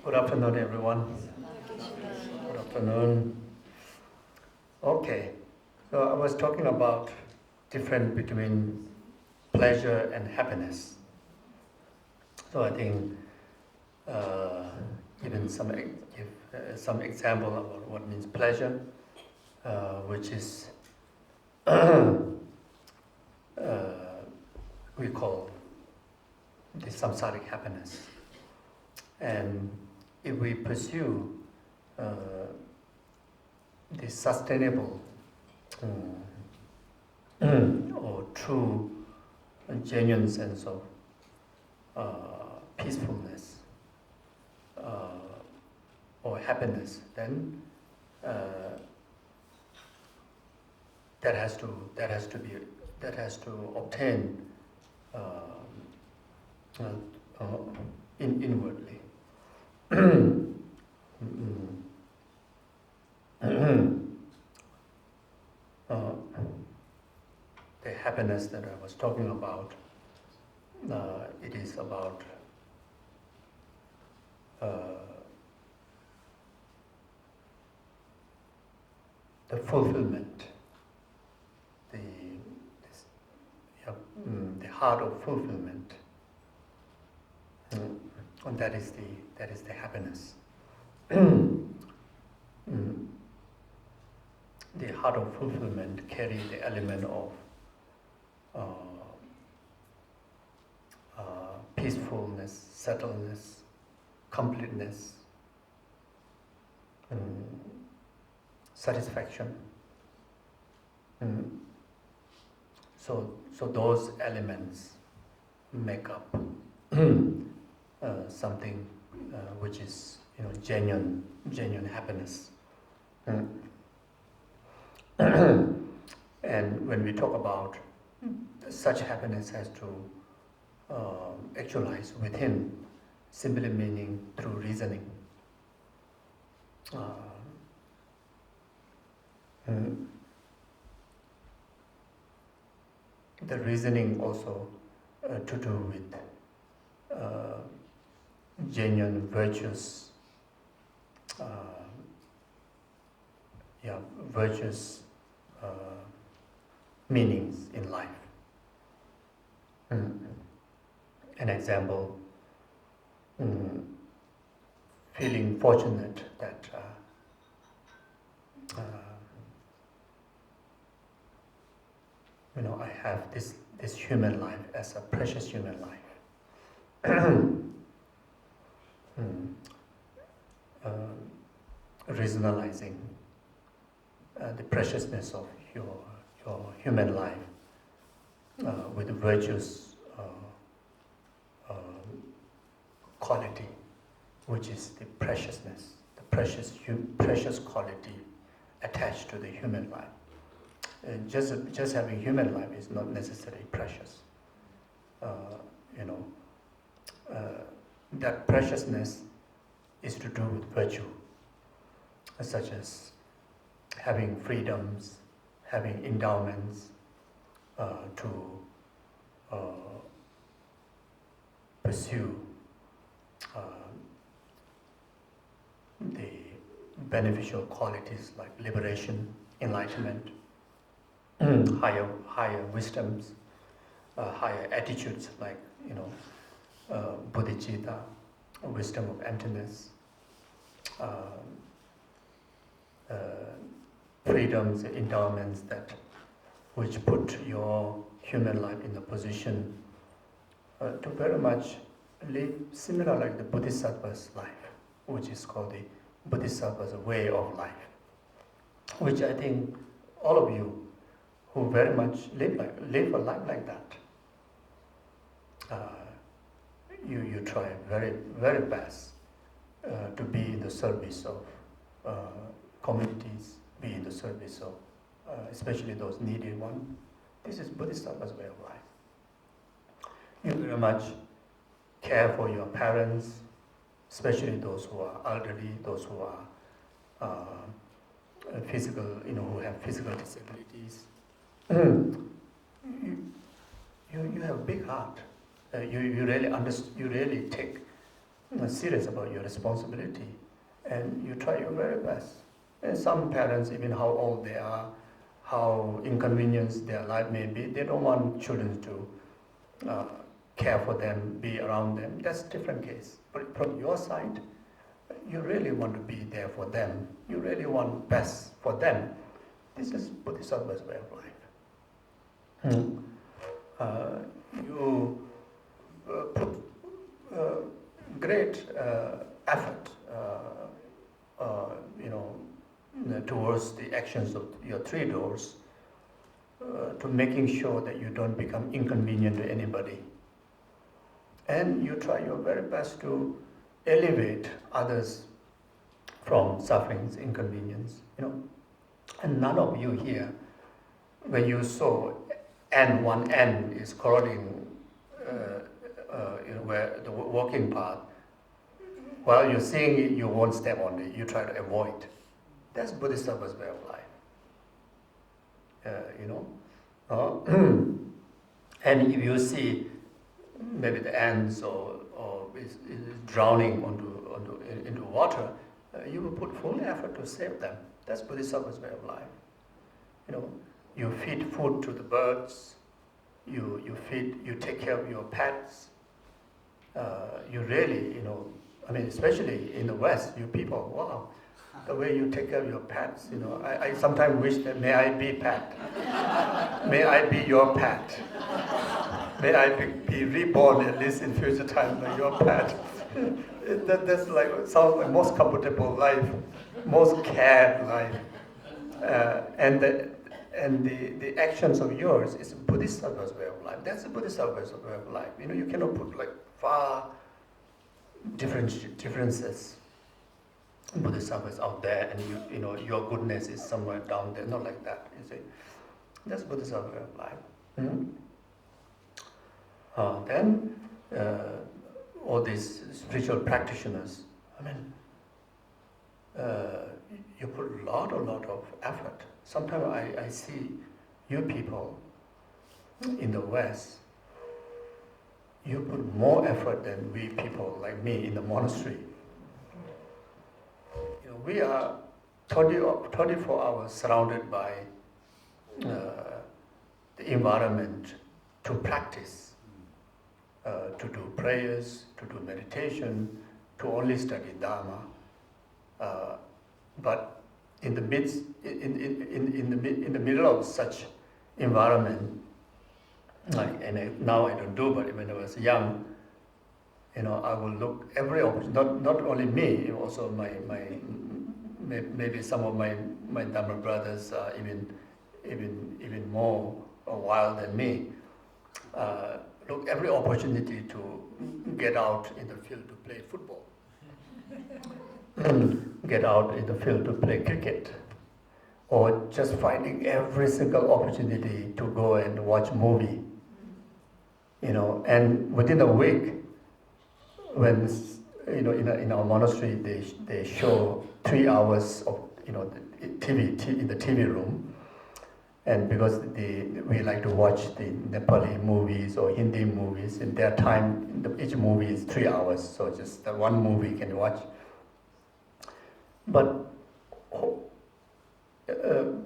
Good afternoon, everyone. Good afternoon. Okay, so I was talking about difference between pleasure and happiness. So I think even give some example about what means pleasure, which is we call the samsaric happiness. And if we pursue the sustainable or true and genuine sense of peacefulness or happiness, then that has to obtain inwardly. The happiness that I was talking about, it is about the fulfillment, the heart of fulfillment, and that is the happiness. The heart of fulfillment carries the element of peacefulness, settledness, completeness, satisfaction. So those elements make up something which is genuine happiness. And when we talk about such happiness has to actualize within, simply meaning through reasoning. The reasoning also to do with genuine virtuous meanings in life. An example, feeling fortunate that I have this human life as a precious human life. Reasonalizing the preciousness of your human life with the virtuous quality, which is the preciousness, the precious quality attached to the human life. Just having human life is not necessarily precious. That preciousness is to do with virtue, such as having freedoms, having endowments to pursue the beneficial qualities like liberation, enlightenment, higher wisdoms, higher attitudes like bodhisattva, wisdom of emptiness, freedoms, endowments which put your human life in a position to very much live similar like the bodhisattva's life, which is called the bodhisattva's way of life, which I think all of you who very much live a life like that, you try very, very best to be in the service of communities, be in the service of especially those needy ones. This is Bodhisattva's way of life. You very much care for your parents, especially those who are elderly, those who are physical, who have physical disabilities. You have a big heart. You really take serious about your responsibility, and you try your very best. And some parents, even how old they are, how inconvenienced their life may be, they don't want children to care for them, be around them. That's a different case. But from your side, you really want to be there for them. You really want best for them. This is Bodhisattva's way of life. You put great effort, towards the actions of your three doors, to making sure that you don't become inconvenient to anybody. And you try your very best to elevate others from sufferings, inconvenience, And none of you here, when you saw one end is corroding, where the walking path, while you're seeing it, you won't step on it, you try to avoid. That's Bodhisattva's way of life. And if you see maybe the ants or is drowning into water, you will put full effort to save them. That's Bodhisattva's way of life. You feed food to the birds, you take care of your pets. You really, especially in the West, you people, wow, the way you take care of your pets, I sometimes wish that may I be pet. May I be your pet. May I be reborn at least in future time like your pet. That's like, sounds like most comfortable life, most cared life. And the actions of yours is Bodhisattva's way of life. That's the Bodhisattva's way of life. You cannot put like far differences. Bodhisattvas out there, and your goodness is somewhere down there. Not like that. You see, that's Bodhisattva's way of life. Then all these spiritual practitioners. You put a lot of effort. Sometimes I see you people in the West, you put more effort than we people like me in the monastery. We are 24 hours surrounded by the environment to practice, to do prayers, to do meditation, to only study Dharma. But in the middle of such environment, now I don't do, but when I was young, I will look every opportunity. Not only me, also maybe some of my Dharma brothers are even more wild than me. Look every opportunity to get out in the field to play football. Get out in the field to play cricket, or just finding every single opportunity to go and watch movie. And within a week, when in our monastery they show 3 hours of the TV in the TV room, and because we like to watch the Nepali movies or Hindi movies, in their time each movie is 3 hours, so just the one movie can watch. But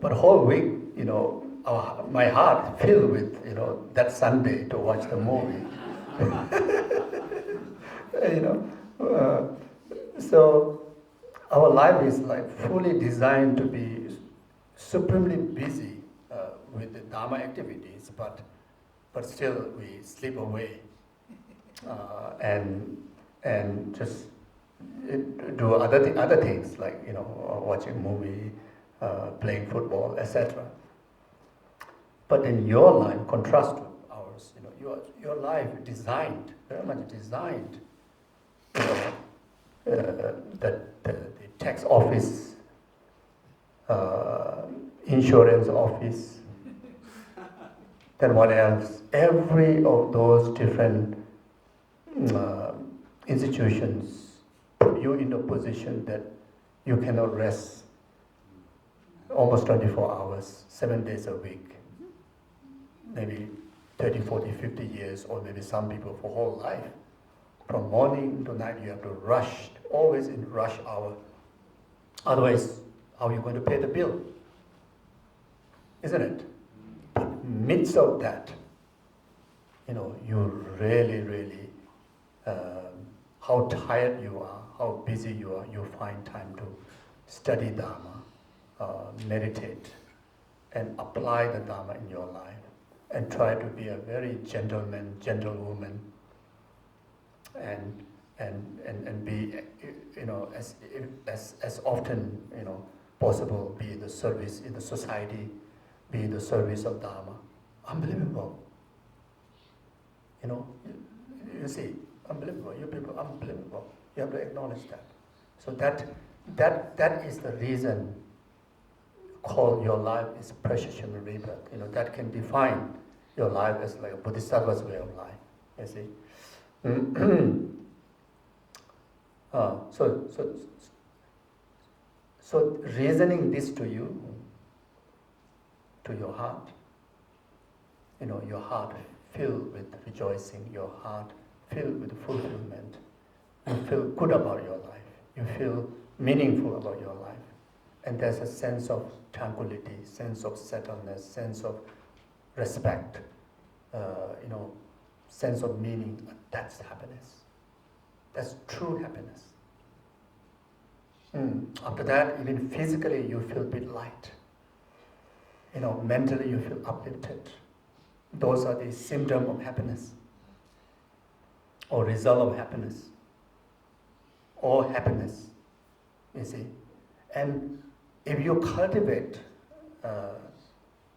whole week, my heart filled with that Sunday to watch the movie. So our life is like fully designed to be supremely busy with the Dharma activities, but still we slip away and just do other things like watching movie, playing football, etc. But in your life, contrast to ours, your life designed, very much designed. The tax office, insurance office, then what else? Every of those different institutions put you in a position that you cannot rest almost 24 hours, 7 days a week, maybe 30, 40, 50 years, or maybe some people for whole life. From morning to night, you have to rush, always in rush hour. Otherwise, how are you going to pay the bill? Isn't it? But midst of that, you really, how tired you are, how busy you are, you find time to study Dharma, meditate, and apply the Dharma in your life, and try to be a very gentleman, gentlewoman, and be, as often, possible, be in the service in the society, be in the service of Dharma. Unbelievable. You see, unbelievable. You people, unbelievable. You have to acknowledge that. So that is the reason called your life is precious human rebirth. That can define your life as like a bodhisattva's way of life. You see. So reasoning this to you, to your heart, your heart filled with rejoicing, your heart filled with fulfillment. You feel good about your life. You feel meaningful about your life. And there's a sense of tranquility, sense of settledness, sense of respect, sense of meaning. That's happiness. That's true happiness. After that, even physically, you feel a bit light. Mentally, you feel uplifted. Those are the symptoms of happiness, or result of happiness, or happiness. You see, and if you cultivate,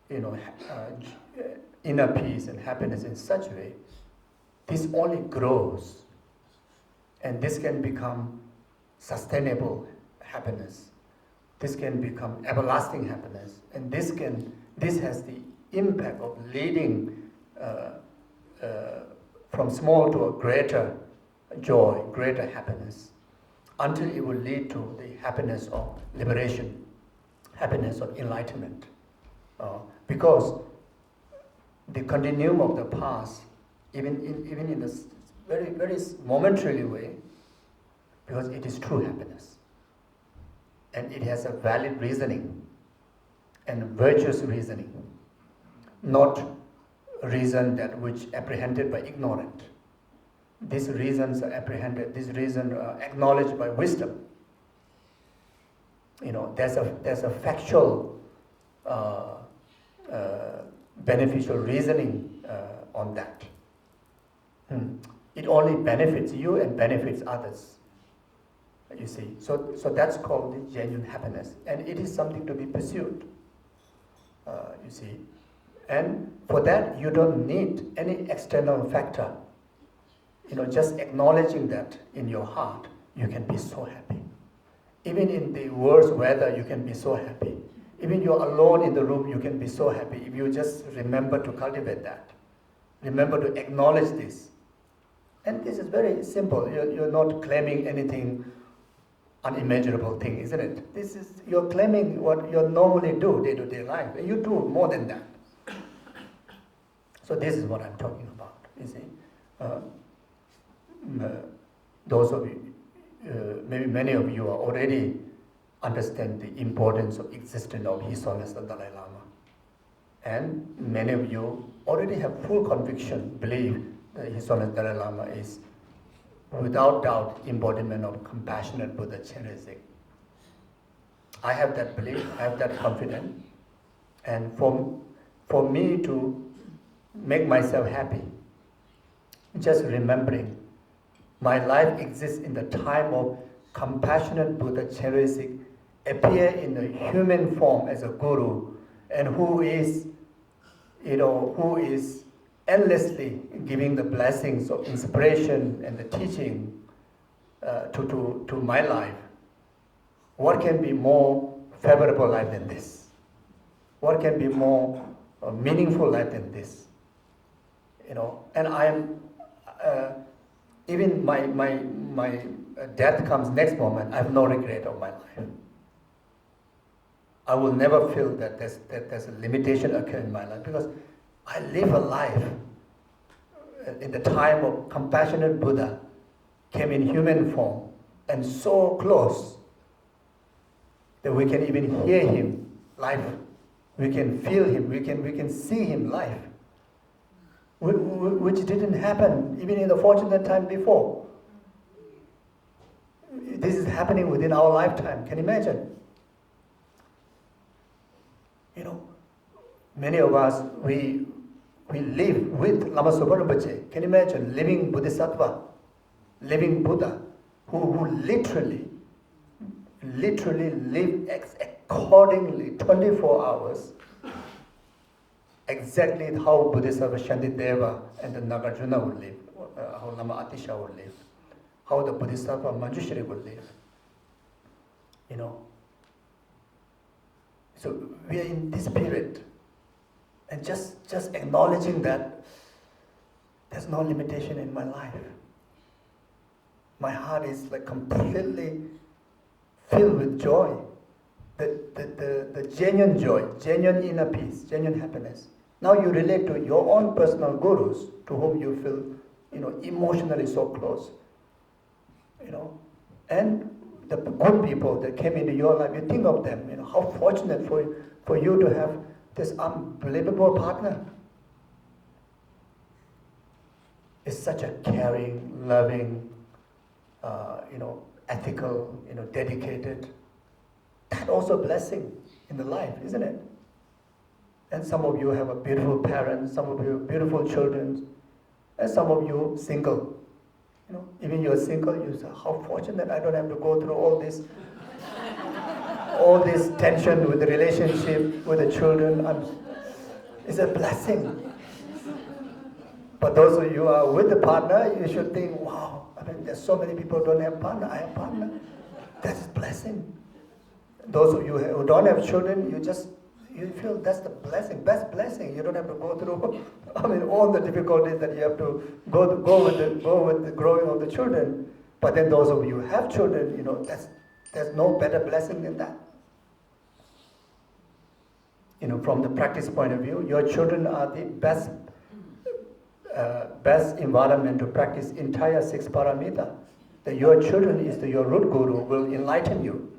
inner peace and happiness in such a way, this only grows, and this can become sustainable happiness. This can become everlasting happiness, and this has the impact of leading from small to a greater joy, greater happiness, until it will lead to the happiness of liberation, happiness of enlightenment. Because the continuum of the past, even in this very, very momentary way, because it is true happiness. And it has a valid reasoning and virtuous reasoning, not reason that which apprehended by ignorant. These reasons are apprehended, these reasons are acknowledged by wisdom. There's a factual beneficial reasoning on that. It only benefits you and benefits others. You see, so that's called the genuine happiness, and it is something to be pursued. You see, and for that you don't need any external factor. Just acknowledging that in your heart, you can be so happy. Even in the worst weather, you can be so happy. Even you're alone in the room, you can be so happy if you just remember to cultivate that. Remember to acknowledge this. And this is very simple. You're not claiming anything unimaginable thing, isn't it? This is, you're claiming what you normally do day-to-day life, and you do more than that. So this is what I'm talking about, you see. Those of you, maybe many of you are already understand the importance of existence of His Holiness the Dalai Lama. And many of you already have full conviction, believe that His Holiness Dalai Lama is without doubt embodiment of compassionate Buddha Cherezig. I have that belief, I have that confidence, and for me to make myself happy, just remembering my life exists in the time of compassionate Buddha Cherezig appear in a human form as a guru, and who is endlessly giving the blessings of inspiration and the teaching to my life. What can be more favorable life than this? What can be more meaningful life than this? And I am, even my death comes next moment, I have no regret of my life. I will never feel that there's a limitation occur in my life, because I live a life in the time of compassionate Buddha, came in human form and so close that we can even hear him live. We can feel him, we can see him live. Which didn't happen even in the fortunate time before. This is happening within our lifetime. Can you imagine? You know, many of us, we live with Lama Zopa Rinpoche. Can you imagine living bodhisattva, living Buddha, who literally live accordingly 24 hours, exactly how Bodhisattva Shantideva and the Nagarjuna would live, how Lama Atisha would live, how the Bodhisattva Manjushri would live. You know. So we are in this period, and just acknowledging that there's no limitation in my life. My heart is like completely filled with joy, the genuine joy, genuine inner peace, genuine happiness. Now you relate to your own personal gurus, to whom you feel, emotionally so close, and the good people that came into your life. You think of them, how fortunate for you to have this unbelievable partner. It's such a caring, loving, ethical, dedicated. That's also a blessing in the life, isn't it? And some of you have a beautiful parents, some of you have beautiful children, and some of you single. Even you're single, you say, how fortunate I don't have to go through all this tension with the relationship, with the children. It's a blessing. But those of you who are with the partner, you should think, wow, there's so many people who don't have partner, I have partner. That's a blessing. Those of you who don't have children, you feel that's the blessing, best blessing. You don't have to go through, all the difficulties that you have to go with the growing of the children. But then those of you who have children, there's no better blessing than that. From the practice point of view, your children are the best environment to practice entire 6 paramita. That your children is your root guru will enlighten you.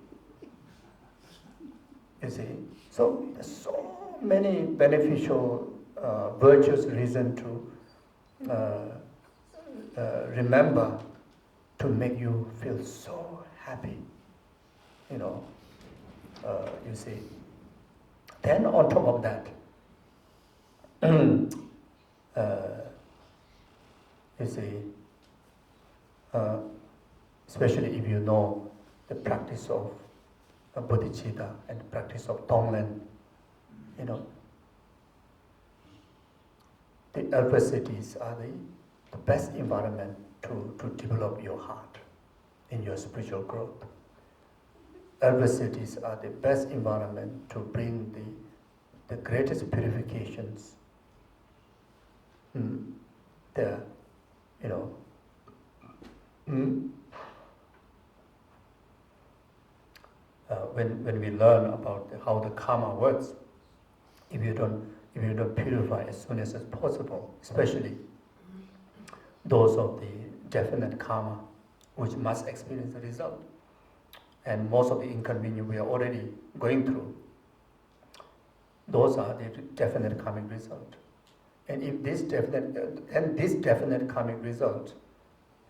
You see? So there's so many beneficial, virtuous reason to remember to make you feel so happy. You see. Then on top of that, you see, especially if you know the practice of bodhicitta and the practice of Tonglen, the adversities are the best environment to develop your heart in your spiritual growth. Adversities are the best environment to bring the greatest purifications. When we learn about how the karma works, if you don't purify as soon as possible, especially those of the definite karma, which must experience the result, and most of the inconvenience we are already going through, those are the definite karmic result. And if this definite karmic result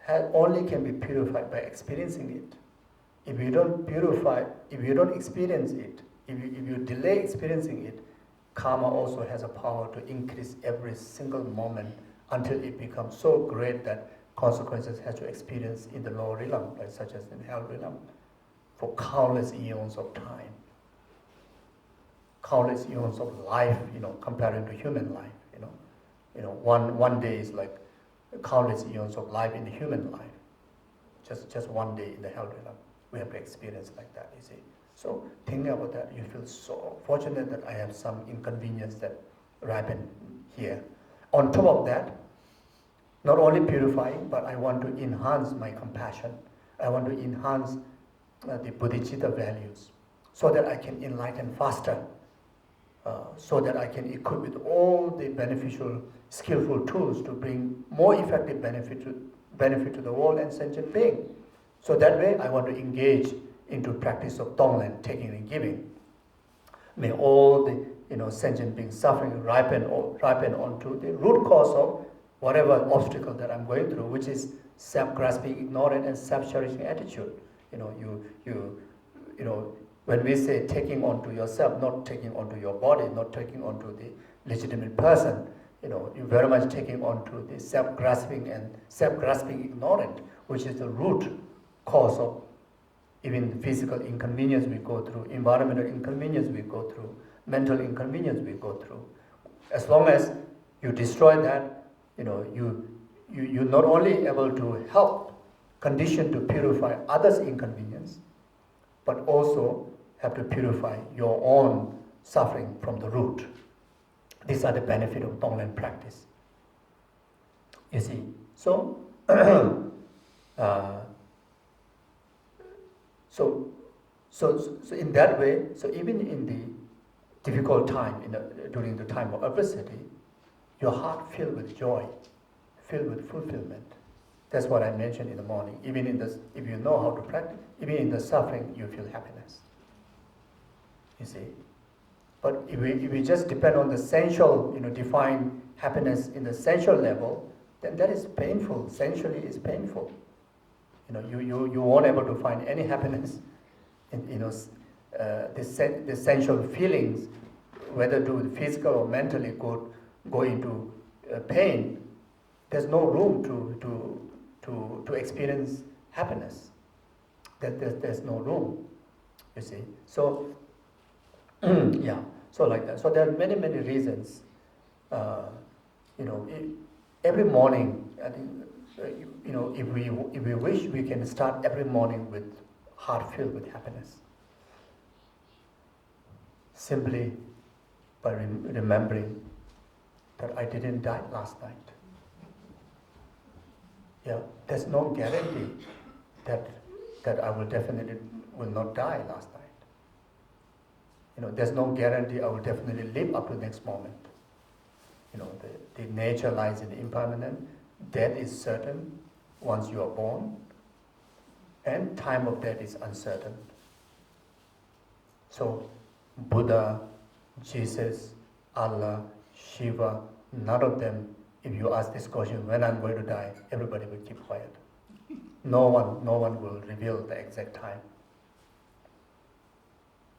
only can be purified by experiencing it. If you don't purify, if you don't experience it, if you delay experiencing it, karma also has a power to increase every single moment until it becomes so great that consequences has to experience in the lower realm, like such as in hell realm, for countless eons of time, countless eons of life, comparing to human life, one day is like countless eons of life in the human life. Just one day in the hell realm, we have to experience like that, you see. So thinking about that, you feel so fortunate that I have some inconvenience that ripen here. On top of that, not only purifying, but I want to enhance my compassion. I want to enhance the bodhicitta values so that I can enlighten faster, so that I can equip with all the beneficial, skillful tools to bring more effective benefit to the world and sentient being. So that way, I want to engage into practice of Tonglen, taking and giving. May all the sentient beings suffering ripen onto the root cause of whatever obstacle that I'm going through, which is self-grasping, ignorant, and self-cherishing attitude. When we say taking onto yourself, not taking onto your body, not taking onto the legitimate person, you're very much taking onto the self-grasping and self-grasping ignorant, which is the root cause of even the physical inconvenience we go through, environmental inconvenience we go through, mental inconvenience we go through. As long as you destroy that, you're not only able to help condition to purify others' inconvenience, but also have to purify your own suffering from the root. These are the benefit of Tonglen practice. You see, so so in that way, so even in the difficult time, during the time of adversity, your heart filled with joy, filled with fulfillment. That's what I mentioned in the morning. Even in this, if you know how to practice, even in the suffering, you feel happiness. You see, but if we just depend on the sensual, define happiness in the sensual level, then that is painful. Sensually, is painful. You won't able to find any happiness in the sensual feelings, whether to physical or mentally go into pain. There's no room to experience happiness. There's no room. You see. So yeah. So like that. So there are many reasons. Every morning, I think. If we wish, we can start every morning with heart filled with happiness. Simply by remembering that I didn't die last night. Yeah, there's no guarantee that I will definitely will not die last night. There's no guarantee I will definitely live up to the next moment. The nature lies in the impermanent. Death is certain once you are born, and time of death is uncertain. So, Buddha, Jesus, Allah, Shiva, none of them, if you ask this question, when I'm going to die, everybody will keep quiet. No one will reveal the exact time.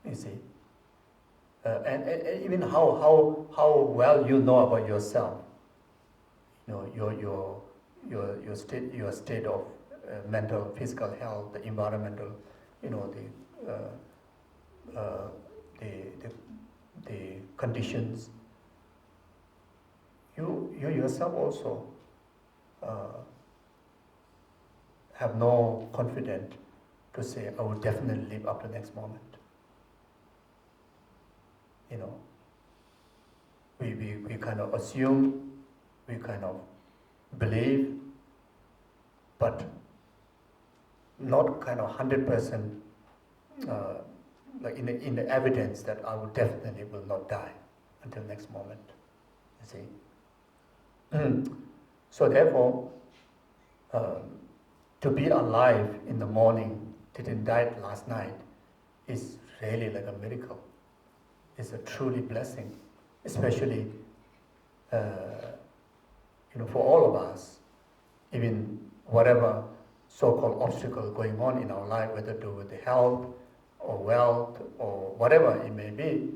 You see, and even how well you know about yourself. Your state of mental, physical health, the environmental, the conditions. You yourself also have no confidence to say, I will definitely live up to the next moment. We kind of assume, we kind of believe, but not kind of 100% like in the evidence that I will definitely will not die until next moment. You see. So therefore, to be alive in the morning, didn't die last night, is really like a miracle. It's a truly blessing, especially for all of us, even whatever so-called obstacle going on in our life, whether to do with the health or wealth or whatever it may be,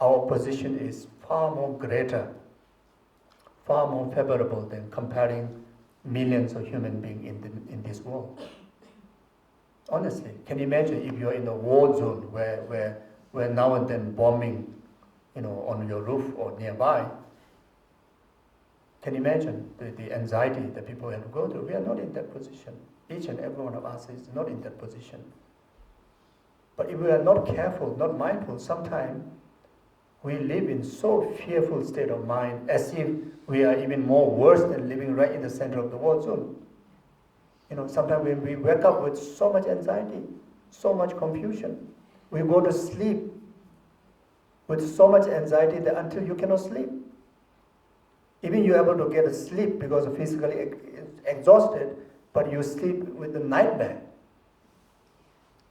our position is far more greater, far more favorable than comparing millions of human beings in this world. Honestly, can you imagine if you're in a war zone where now and then bombing, on your roof or nearby? Can you imagine the anxiety that people have to go through? We are not in that position. Each and every one of us is not in that position. But if we are not careful, not mindful, sometimes we live in so fearful state of mind as if we are even more worse than living right in the center of the war zone. Sometimes when we wake up with so much anxiety, so much confusion, we go to sleep with so much anxiety that until you cannot sleep. Even you're able to get a sleep because of physically exhausted, but you sleep with the nightmare.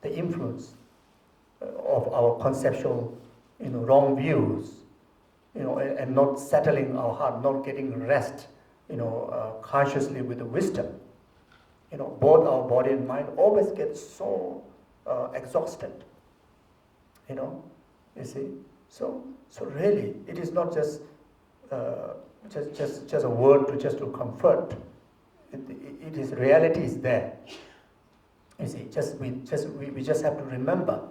The influence of our conceptual, wrong views, and not settling our heart, not getting rest, consciously with the wisdom. Both our body and mind always get so exhausted. You see. So really, it is not just a word to comfort. It is reality is there. You see, we just have to remember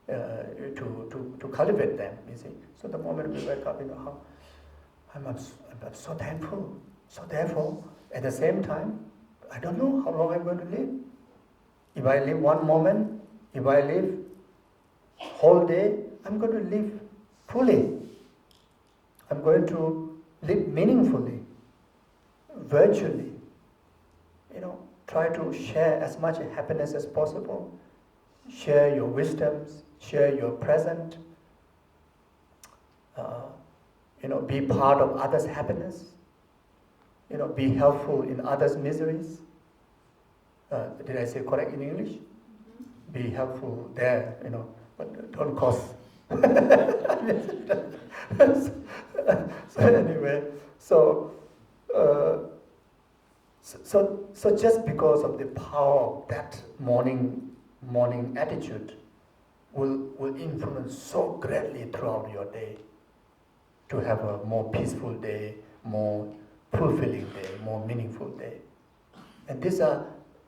to cultivate them. You see, so the moment we wake up, how I'm so thankful. So therefore, at the same time, I don't know how long I'm going to live. If I live one moment, if I live whole day, I'm going to live fully. I'm going to live meaningfully, virtually. Try to share as much happiness as possible. Share your wisdoms, share your present. Be part of others' happiness. Be helpful in others' miseries. Did I say correct in English? Mm-hmm. Be helpful there, but don't cause. So anyway, so just because of the power of that morning attitude will influence so greatly throughout your day to have a more peaceful day, more fulfilling day, more meaningful day. And these are,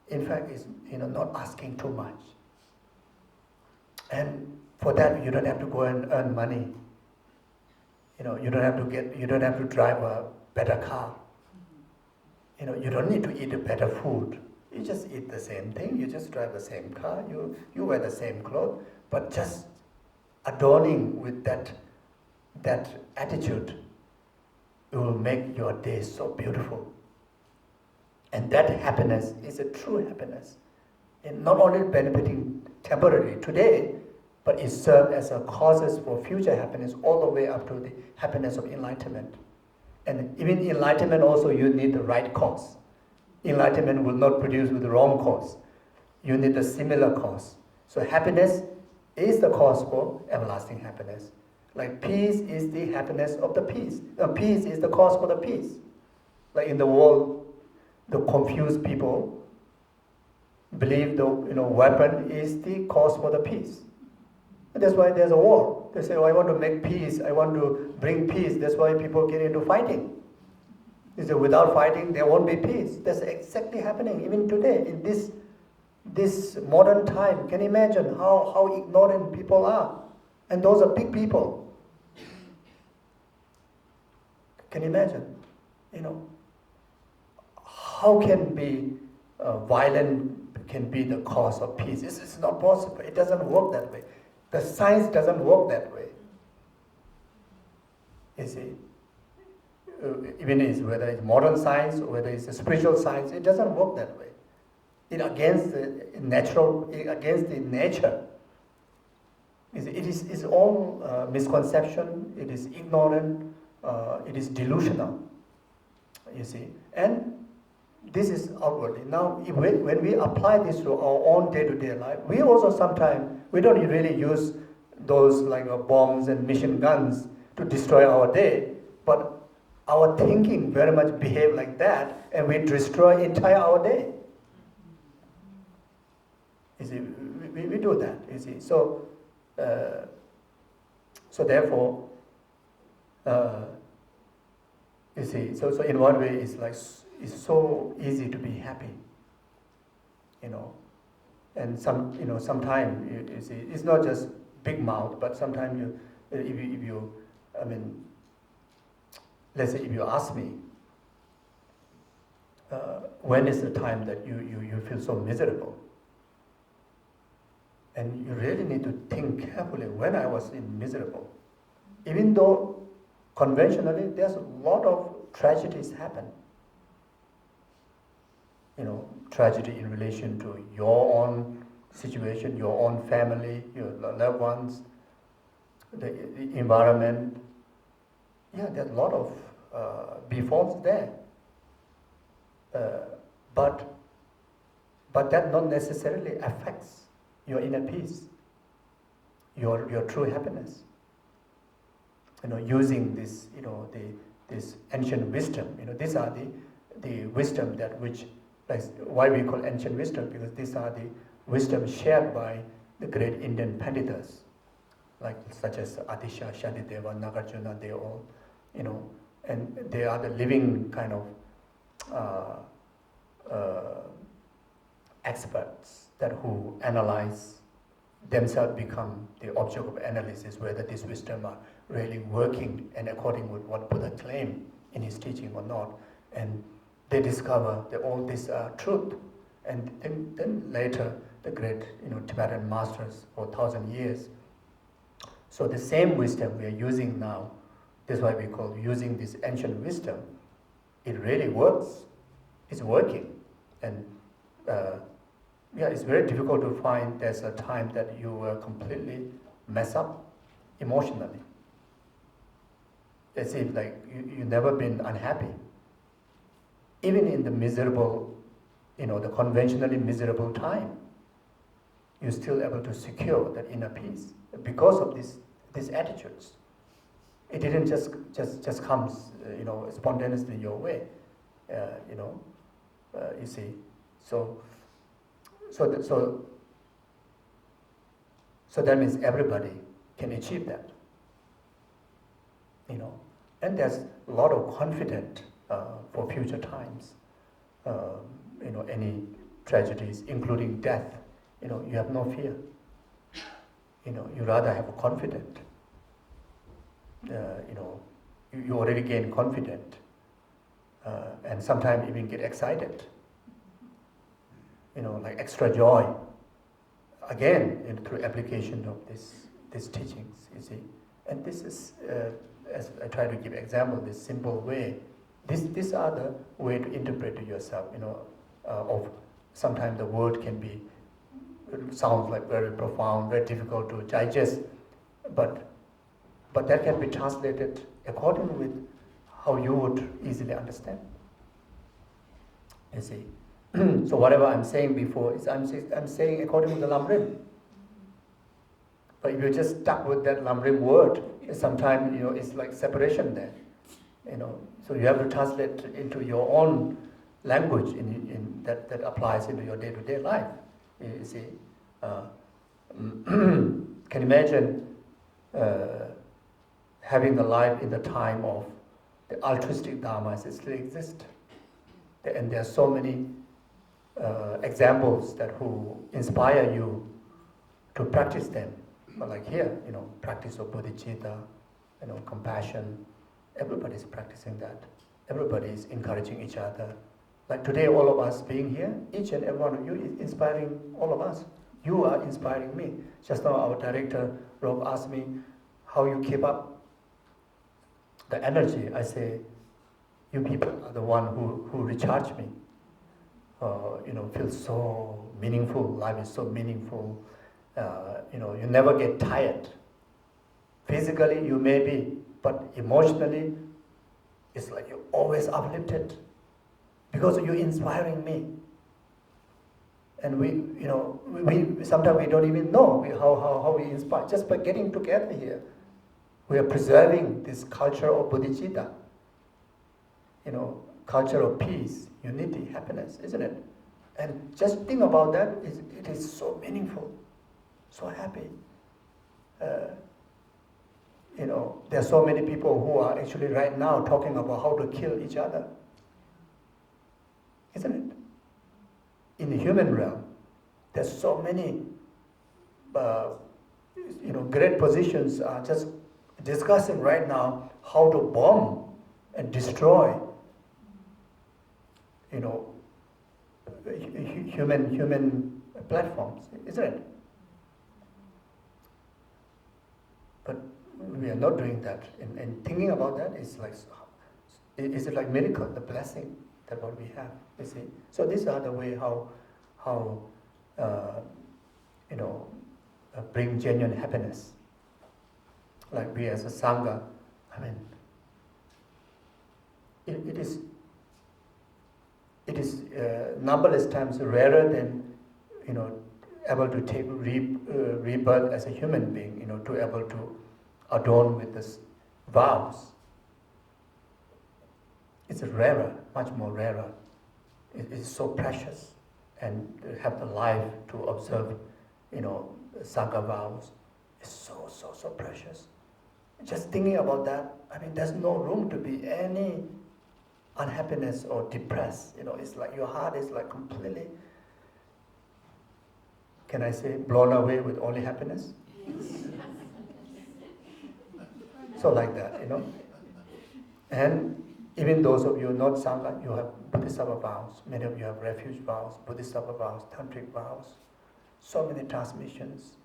in fact, is not asking too much. And for that, you don't have to go and earn money. You don't have to drive a better car. You don't need to eat a better food. You just eat the same thing. You just drive the same car. You wear the same clothes. But just adorning with that attitude, it will make your day so beautiful. And that happiness is a true happiness. And not only benefiting temporarily today, but it serves as a causes for future happiness all the way up to the happiness of enlightenment. And even enlightenment also, you need the right cause. Enlightenment will not produce with the wrong cause. You need a similar cause. So happiness is the cause for everlasting happiness. Like peace is the happiness of the peace. Peace is the cause for the peace. Like in the world, the confused people believe the weapon is the cause for the peace. And that's why there's a war. They say, I want to make peace, I want to bring peace. That's why people get into fighting. They say, without fighting, there won't be peace. That's exactly happening even today in this modern time. Can you imagine how ignorant people are? And those are big people. Can you imagine? How can be violent can be the cause of peace? It's not possible. It doesn't work that way. The science doesn't work that way. You see, even whether it's modern science or whether it's a spiritual science, it doesn't work that way. It against the against the nature. It's all misconception. It is ignorant. It is delusional. You see, and this is outwardly. Now, when we apply this to our own day-to-day life, we also sometimes, we don't really use those like bombs and machine guns to destroy our day, but our thinking very much behave like that, and we destroy entire our day. You see, we do that. You see, so therefore, you see, so in one way, it's so easy to be happy, and sometimes you see, it's not just big mouth, but sometimes if you, let's say if you ask me, when is the time that you feel so miserable? And you really need to think carefully when I was miserable. Even though conventionally there's a lot of tragedies happen. Tragedy in relation to your own situation, your own family, your loved ones, the environment. Yeah, there's a lot of be faults there. But that not necessarily affects your inner peace, your true happiness. Using this, this ancient wisdom. These are the wisdom that which, like, why we call ancient wisdom, because these are the wisdom shared by the great Indian Panditas, like such as Adisha, Shantideva, Nagarjuna. They all, and they are the living kind of experts that who analyze themselves, become the object of analysis, whether this wisdom are really working and according with what Buddha claimed in his teaching or not. And they discover that all these are truth. And then later, the great Tibetan masters for 1,000 years. So the same wisdom we are using now, that's why we call using this ancient wisdom, it really works. It's working. And it's very difficult to find there's a time that you will completely mess up emotionally. As if like you never been unhappy. Even in the miserable, the conventionally miserable time, you're still able to secure that inner peace because of these attitudes. It didn't just comes, spontaneously your way, you see. So that means everybody can achieve that, and there's a lot of confidence for future times. Any tragedies, including death, you have no fear. You rather have a confidence. You already gain confidence, and sometimes even get excited. Like extra joy. Again, through application of these teachings, you see. And this is, as I try to give example, this simple way. These are the way to interpret to yourself. Of sometimes the word can be sounds like very profound, very difficult to digest, but that can be translated according with how you would easily understand. You see. So whatever I'm saying before is I'm saying according to the Lamrim. But if you're just stuck with that Lamrim word, sometimes it's like separation there. So you have to translate into your own language in that applies into your day-to-day life. You see, can you imagine having a life in the time of the altruistic dharmas that still exist, and there are so many examples that who inspire you to practice them. But like here, practice of bodhicitta, compassion. Everybody's practicing that. Everybody is encouraging each other. Like today, all of us being here, each and every one of you is inspiring all of us. You are inspiring me. Just now, our director, Rob, asked me how you keep up the energy. I say, you people are the one who recharge me. Feels so meaningful. Life is so meaningful. You never get tired. Physically, you may be, but emotionally, it's like you're always uplifted because you're inspiring me. And we sometimes we don't even know how we inspire. Just by getting together here, we are preserving this culture of bodhicitta. Culture of peace, unity, happiness, isn't it? And just think about that. It is so meaningful, so happy. There are so many people who are actually right now talking about how to kill each other, isn't it? In the human realm, there's so many, great positions are just discussing right now how to bomb and destroy, human platforms, isn't it? But we are not doing that, and thinking about that is it like miracle, the blessing that what we have, you see. So these are the way how bring genuine happiness. Like we as a sangha, it is numberless times rarer than, able to take rebirth as a human being, to able to adorn with this vows. It's rarer, much more rarer. It is so precious, and have the life to observe, Sangha vows is so precious. Just thinking about that, there's no room to be any unhappiness or depressed. It's like your heart is like completely, can I say, blown away with only happiness? So like that, And even those of you not Sangha, you have bodhisattva vows. Many of you have refuge vows, bodhisattva vows, tantric vows. So many transmissions.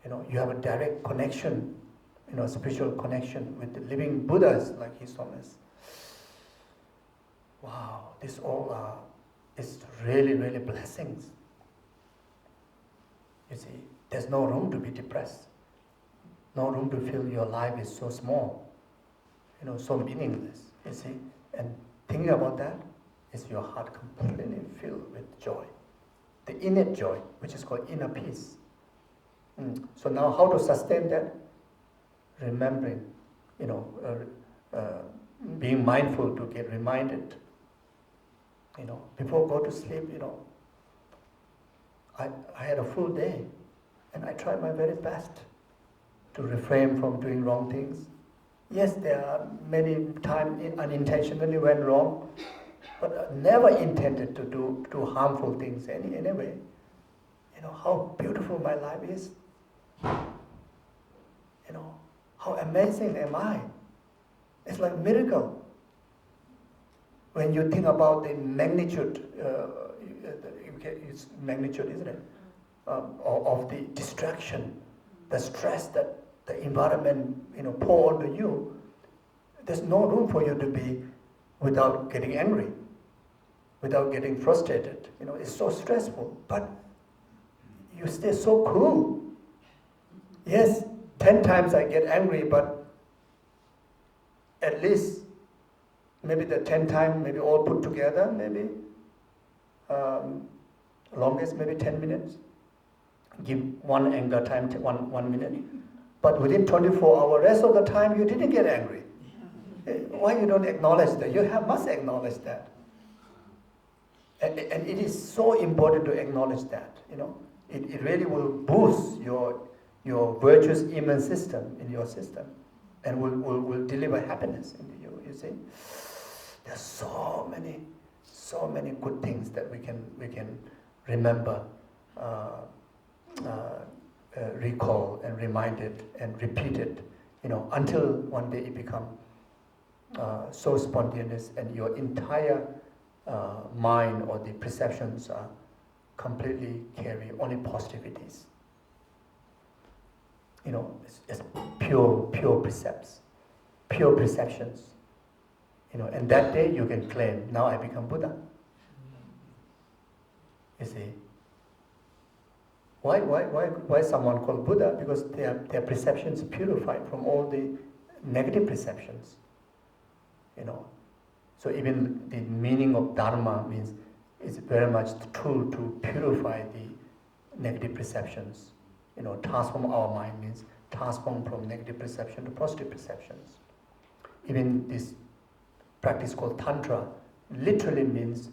You have a direct connection, spiritual connection with the living Buddhas like His Holiness. Wow, this all is really, really blessings. You see, there's no room to be depressed. No room to feel your life is so small, so meaningless, you see. And thinking about that is your heart completely filled with joy. The innate joy, which is called inner peace. So now how to sustain that? Remembering, being mindful to get reminded. Before go to sleep, I had a full day, and I tried my very best to refrain from doing wrong things. Yes, there are many times unintentionally went wrong, but I never intended to do harmful things anyway. How beautiful my life is. How amazing am I? It's like a miracle. When you think about the magnitude, it's magnitude, isn't it, of the distraction, the stress that the environment, pour onto you, there's no room for you to be without getting angry, without getting frustrated. It's so stressful, but you stay so cool. Yes, 10 times I get angry, but at least maybe the 10 times, maybe all put together, maybe longest maybe 10 minutes. Give one anger time, 1 minute. But within 24 hours, rest of the time you didn't get angry. Why you don't acknowledge that? You must acknowledge that. And it is so important to acknowledge that. It really will boost your virtuous immune system in your system, and will deliver happiness into you. You see, there's so many good things that we can remember, recall and remind it and repeat it, until one day it becomes so spontaneous, and your entire mind or the perceptions are completely carry only positivities. It's pure precepts, pure perceptions. And that day you can claim, now I become Buddha. You see, why someone called Buddha? Because their perceptions purified from all the negative perceptions. So even the meaning of Dharma means it's very much the tool to purify the negative perceptions. Transform our mind means transform from negative perception to positive perceptions. Even this practice called Tantra literally means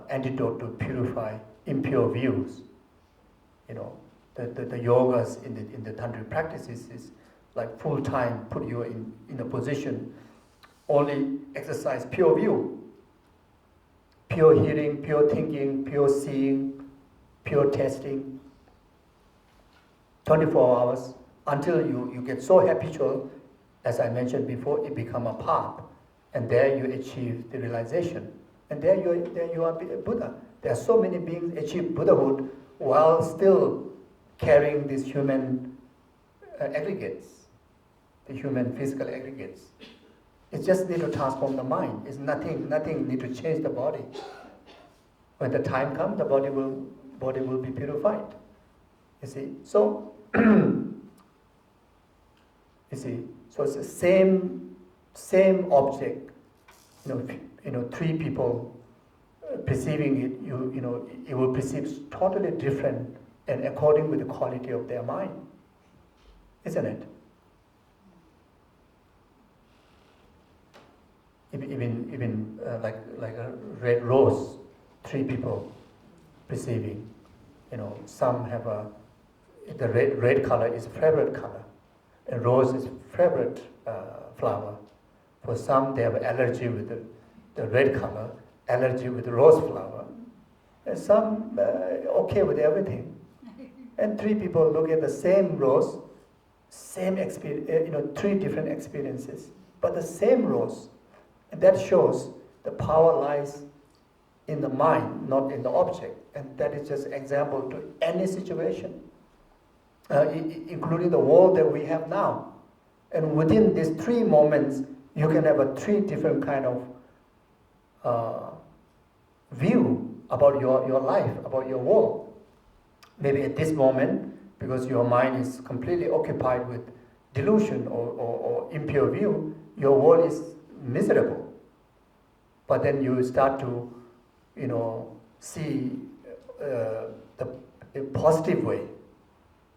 antidote to purify impure views. The yogas in the tantric practices is like full time, put you in a position, only exercise pure view, pure hearing, pure thinking, pure seeing, pure tasting. 24 hours until you get so habitual, as I mentioned before, it become a path, and there you achieve the realization, and there you are Buddha. There are so many beings achieve Buddhahood while still carrying these human aggregates, the human physical aggregates. It just need to transform the mind. It's nothing need to change the body. When the time comes, the body will be purified. You see, so so it's the same object, three people perceiving it, it will perceive totally different and according with the quality of their mind, isn't it? Even like a red rose, three people perceiving. Some have the red color is favorite color, and rose is favorite flower. For some, they have allergy with the red color, allergy with the rose flower, and some okay with everything. And three people look at the same rose, same experience, three different experiences, but the same rose. And that shows the power lies in the mind, not in the object. And that is just example to any situation, including the world that we have now. And within these three moments, you can have three different kind of view about your life, about your world. Maybe at this moment, because your mind is completely occupied with delusion or impure view, your world is miserable. But then you start to, see the positive way,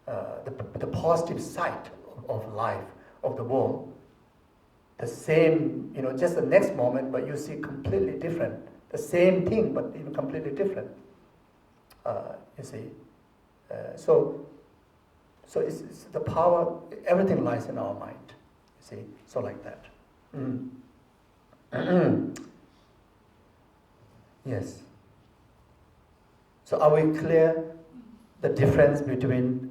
the positive side of life, of the world. The same, just the next moment, but you see completely different. The same thing, but completely different. You see. So it's the power, everything lies in our mind. You see, so like that. Yes. So are we clear the difference between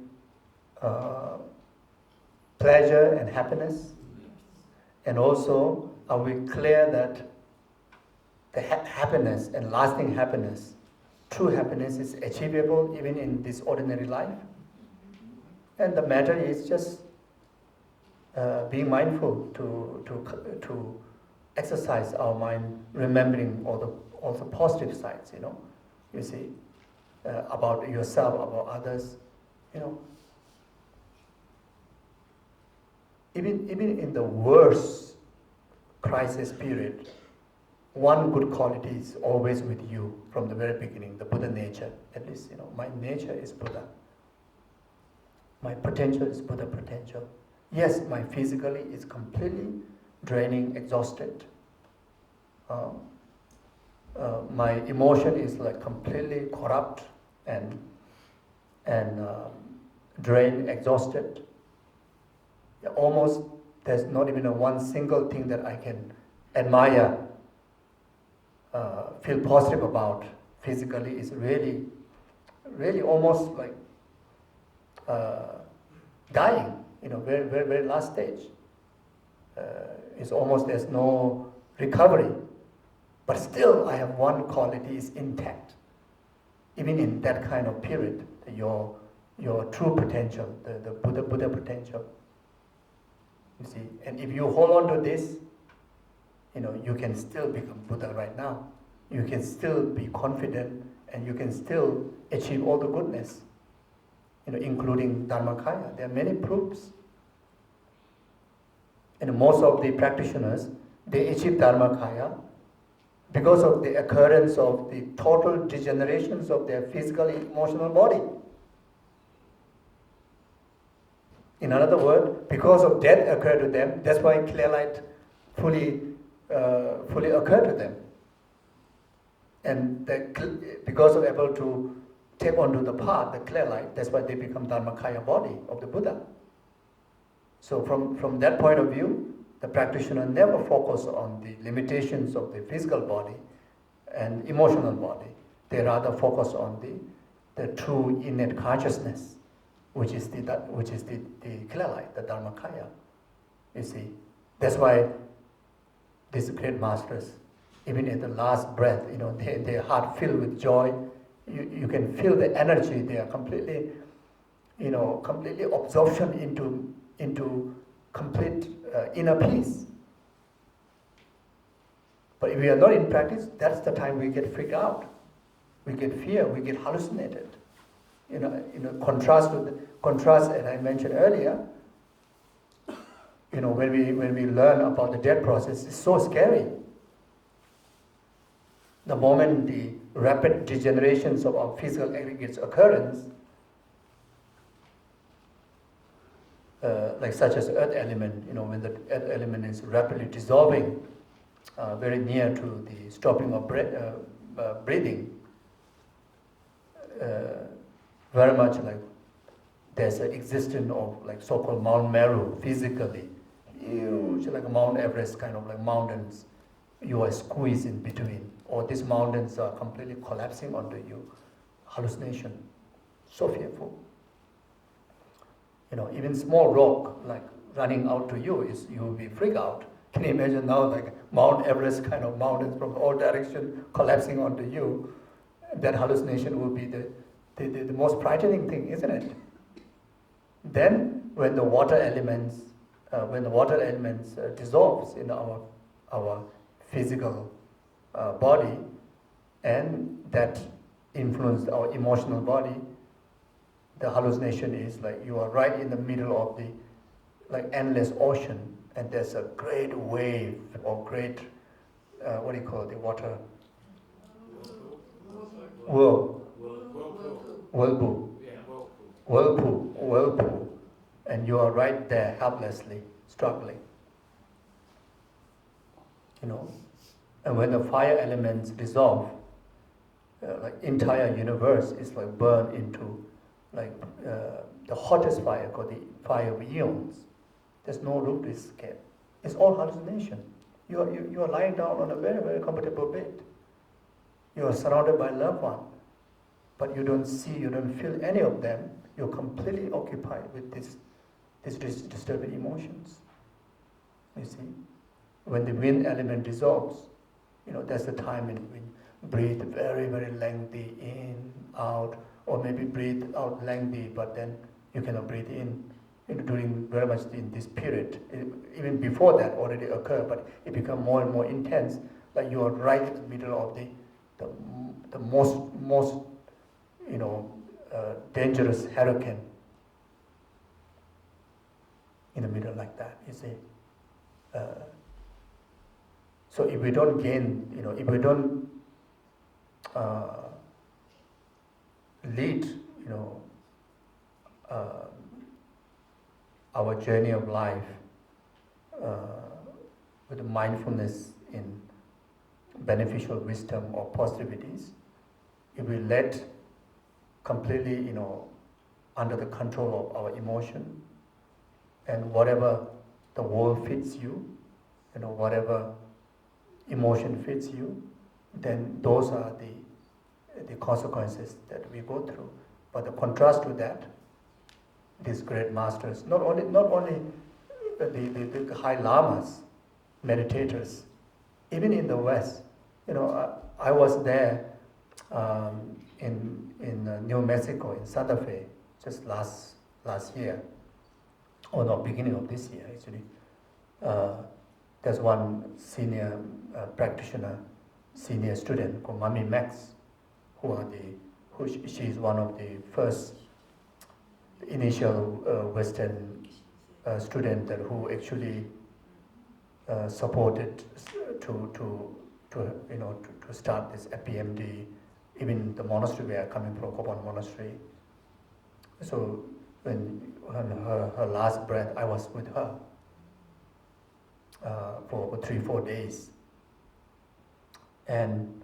pleasure and happiness? And also, are we clear that the happiness and lasting happiness, true happiness, is achievable even in this ordinary life? And the matter is just being mindful to exercise our mind, remembering all the positive sides, you see, about yourself, about others, Even in the worst crisis period, one good quality is always with you from the very beginning, the Buddha nature. At least, my nature is Buddha. My potential is Buddha potential. Yes, my physically is completely draining, exhausted. My emotion is like completely corrupt and drained, exhausted. Almost there's not even one single thing that I can admire, feel positive about physically. Is really, really almost like dying, very, very, very last stage. It's almost there's no recovery. But still I have one quality is intact. Even in that kind of period, your true potential, the Buddha potential. You see, and if you hold on to this, you can still become Buddha right now. You can still be confident, and you can still achieve all the goodness, including Dharmakaya. There are many proofs. And most of the practitioners, they achieve Dharmakaya because of the occurrence of the total degenerations of their physical and emotional body. In other words, because of death occurred to them, that's why clear light fully occurred to them. And because of able to take onto the path, the clear light, that's why they become Dharmakaya body of the Buddha. So from that point of view, the practitioner never focus on the limitations of the physical body and emotional body. They rather focus on the true innate consciousness, which is the clear light, the Dharmakaya. You see, that's why these great masters, even at the last breath, their heart filled with joy. You can feel the energy. They are completely absorption into complete inner peace. But if we are not in practice, that's the time we get freaked out. We get fear. We get hallucinated. Contrast, as I mentioned earlier, when we learn about the death process, it's so scary. the moment the rapid degenerations of our physical aggregates occurrence, like such as earth element, when the earth element is rapidly dissolving, very near to the stopping of breathing, very much like there's an existence of like so-called Mount Meru physically, huge like Mount Everest kind of like mountains. You are squeezed in between, or these mountains are completely collapsing onto you. Hallucination, so fearful. Even small rock like running out to you is you will be freaked out. Can you imagine now like Mount Everest kind of mountains from all directions collapsing onto you? That hallucination will be the most frightening thing, isn't it? Then when the water elements dissolves in our physical body, and that influences our emotional body, the hallucination is like you are right in the middle of the like endless ocean, and there's a great wave or great what do you call it, the water whirlpool, and you are right there helplessly struggling. And when the fire elements dissolve, like entire universe is like burned into like the hottest fire called the fire of eons. There's no room to escape. It's all hallucination. You are lying down on a very, very comfortable bed. You are surrounded by loved ones, but you don't see, you don't feel any of them. You're completely occupied with these disturbing emotions. You see, when the wind element dissolves, that's the time in which breathe very, very lengthy in, out, or maybe breathe out lengthy, but then you cannot breathe in during very much in this period. Even before that already occurred, but it becomes more and more intense. Like you are right in the middle of the most dangerous hurricane in the middle like that. You see. So if we don't gain, if we don't lead, our journey of life with mindfulness in beneficial wisdom or positivities, if we let completely, under the control of our emotion, and whatever the world fits you, whatever emotion fits you, then those are the consequences that we go through. But the contrast to that, these great masters, not only the high lamas, meditators, even in the West, I was there in New Mexico, in Santa Fe, just last year, or no, beginning of this year actually. There's one senior practitioner, senior student called Mami Max, she is one of the first initial Western student who actually supported to start this FPMD, even the monastery where coming from, Kopan Monastery. So when her last breath, I was with her for 3-4 days, and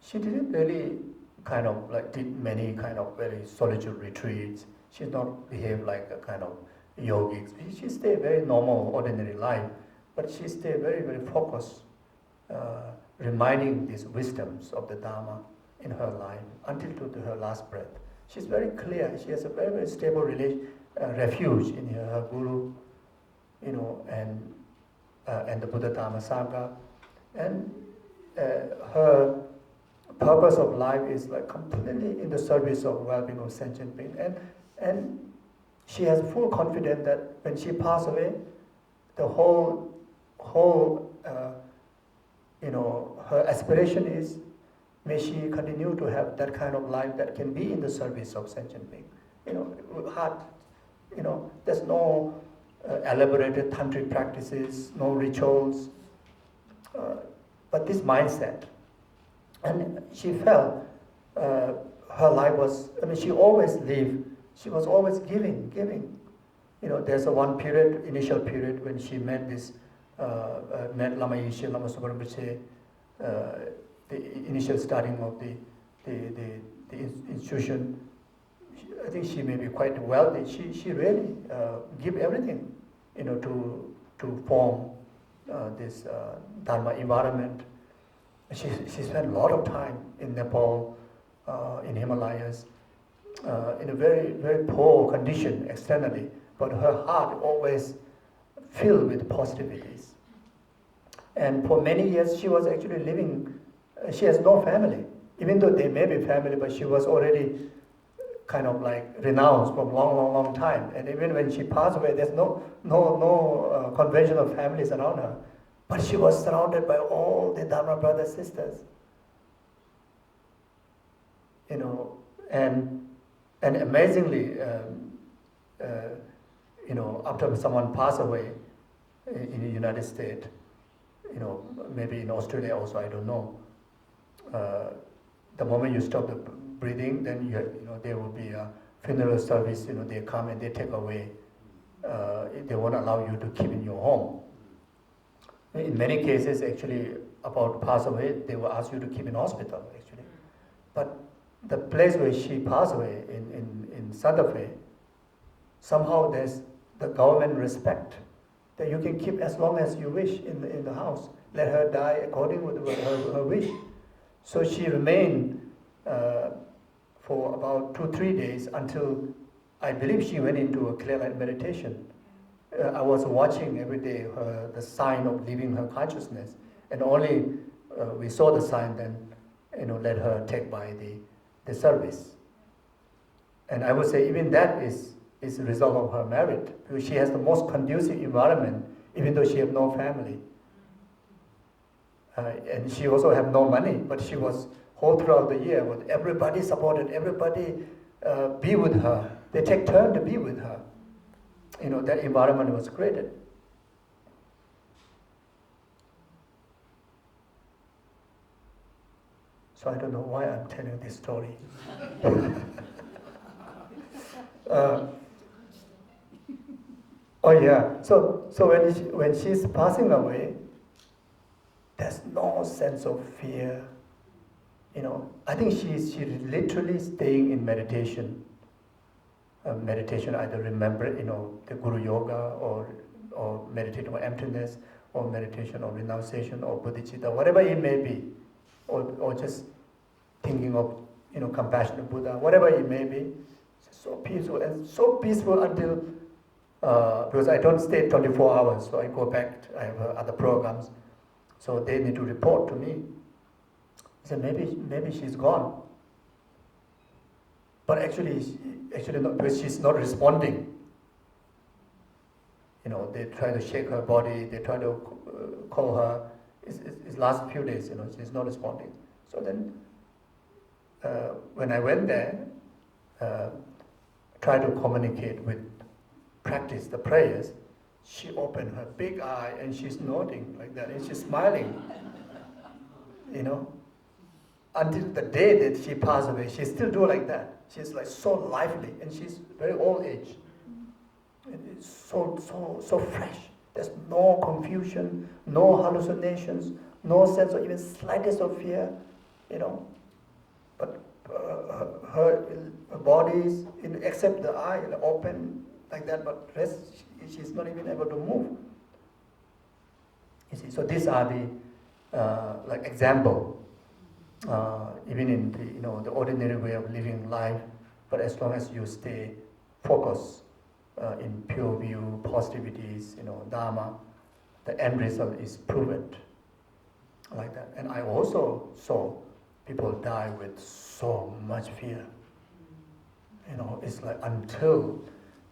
she didn't really kind of like did many kind of very solitude retreats. She did not behave like a kind of yogic. She stayed very normal, ordinary life, but she stayed very, very focused, reminding these wisdoms of the Dharma in her life until to her last breath. She's very clear. She has a very, very stable refuge in her Guru, and the Buddha Dharma Sangha, and her purpose of life is like completely in the service of well-being of sentient being, and she has full confidence that when she passes away, the whole her aspiration is, may she continue to have that kind of life that can be in the service of sentient being. There's no elaborated tantric practices, no rituals. but this mindset. And she felt her life was, she always lived, she was always giving. There's a one period, initial period, when she met met Lama Yeshe, Lama Subarambhase, the initial starting of the institution. I think she may be quite wealthy. She really give everything, to form this Dharma environment. She spent a lot of time in Nepal, in Himalayas, in a very, very poor condition externally, but her heart always filled with positivities. And for many years she was actually living, she has no family. Even though they may be family, but she was already kind of like renounced from long time. And even when she passed away, there's no conventional families around her. But she was surrounded by all the Dharma brothers, sisters. And amazingly, after someone passed away in the United States, maybe in Australia also, I don't know. The moment you stop the breathing, then there will be a funeral service. They come and they take away. They won't allow you to keep in your home. In many cases, actually, about to pass away, they will ask you to keep in hospital, actually. But the place where she passed away, in Santa Fe, somehow there's the government respect that you can keep as long as you wish in the house. Let her die according with her wish. So she remained for about 2-3 days until I believe she went into a clear light meditation. I was watching every day the sign of leaving her consciousness, and only we saw the sign, then let her take by the service. And I would say even that is a result of her merit, because she has the most conducive environment, even though she has no family. And she also had no money, but she was whole throughout the year, with everybody supported, everybody be with her. They take turn to be with her. That environment was created. So I don't know why I'm telling this story. So when she's passing away, there's no sense of fear. I think she's literally staying in meditation. Meditation, either remember, the Guru Yoga, or meditation on emptiness, or meditation on renunciation, or bodhicitta, whatever it may be, or just thinking of, compassionate Buddha, whatever it may be. It's so peaceful until, because I don't stay 24 hours, so I go back, I have other programs, so they need to report to me. I said, maybe she's gone. But actually not, because she's not responding. They try to shake her body, they try to call her. It's last few days, she's not responding. So then, when I went there, try to communicate with, practice the prayers, she opened her big eye and she's nodding like that, and she's smiling. Until the day that she passed away, she still do like that. She's like so lively, and she's very old age. It's so fresh. There's no confusion, no hallucinations, no sense of even slightest of fear, But her body is, except the eye, open like that, but rest, she's not even able to move. You see, so these are the example. Even in the ordinary way of living life, but as long as you stay focused in pure view, positivities, Dharma, the end result is proven like that. And I also saw people die with so much fear. It's like until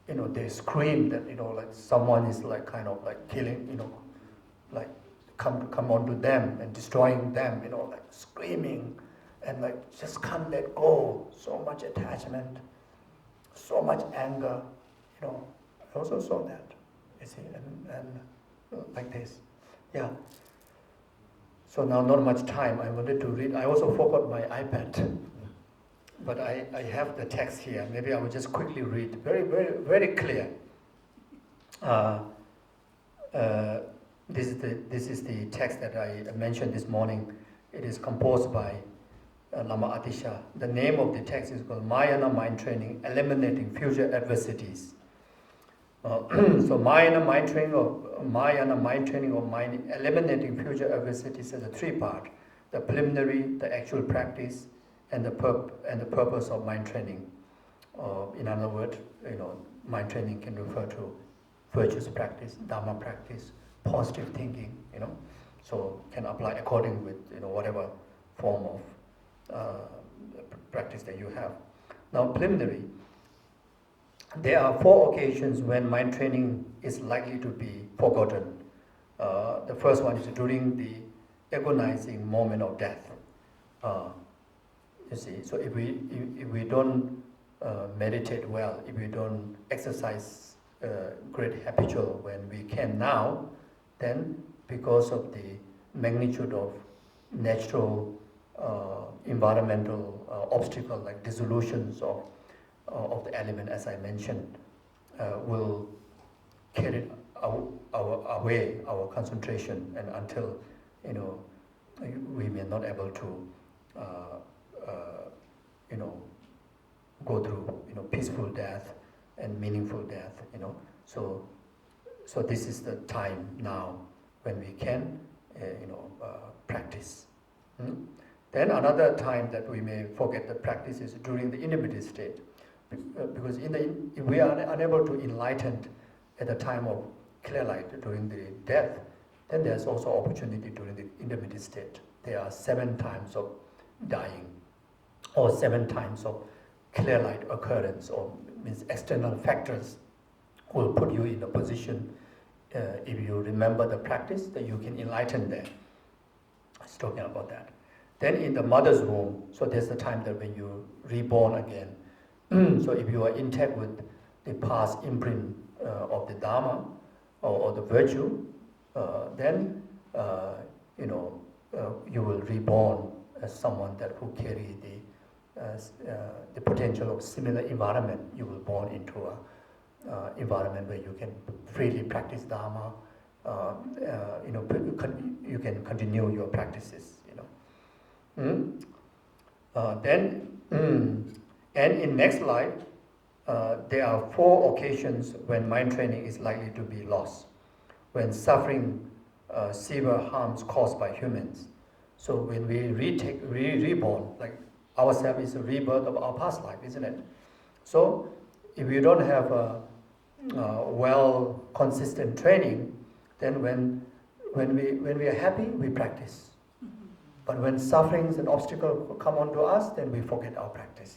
they scream that someone is kind of killing, come onto them and destroying them, screaming and just can't let go. So much attachment, so much anger, I also saw that, you see, and like this, yeah. So now not much time. I wanted to read. I also forgot my iPad, but I have the text here. Maybe I will just quickly read. Very, very, very clear. This is the text that I mentioned this morning. It is composed by Lama Atisha. The name of the text is called Mahayana Mind Training, Eliminating Future Adversities. So Mahayana mind training or mind eliminating future adversities is a three-part: the preliminary, the actual practice, and the purpose of mind training. In other words, mind training can refer to virtuous practice, dharma practice, positive thinking. So can apply according with whatever form of practice that you have. Now, preliminary. There are 4 occasions when mind training is likely to be forgotten. The first one is during the agonizing moment of death. You see, so if we don't meditate well, if we don't exercise great habitual when we can now, then because of the magnitude of natural environmental obstacle like dissolutions of the element, as I mentioned, will carry away our concentration, and until we may not able to go through peaceful death and meaningful death. So this is the time now when we can practice. Then another time that we may forget the practice is during the intermediate state. Because if we are unable to enlighten at the time of clear light during the death, then there's also opportunity during the intermediate state. There are 7 times of dying, or 7 times of clear light occurrence, or means external factors will put you in a position, if you remember the practice, that you can enlighten there. I was talking about that. Then in the mother's womb, so there's the time that when you're reborn again. So if you are intact with the past imprint of the Dharma or the virtue, then you will reborn as someone that who carry the potential of similar environment. You will born into a environment where you can freely practice Dharma. You can continue your practices. And in next life, there are 4 occasions when mind training is likely to be lost. When suffering, severe harms caused by humans. So when we reborn, like ourselves is a rebirth of our past life, isn't it? So if you don't have a well consistent training, then when we are happy, we practice. But when sufferings and obstacles come onto us, then we forget our practice.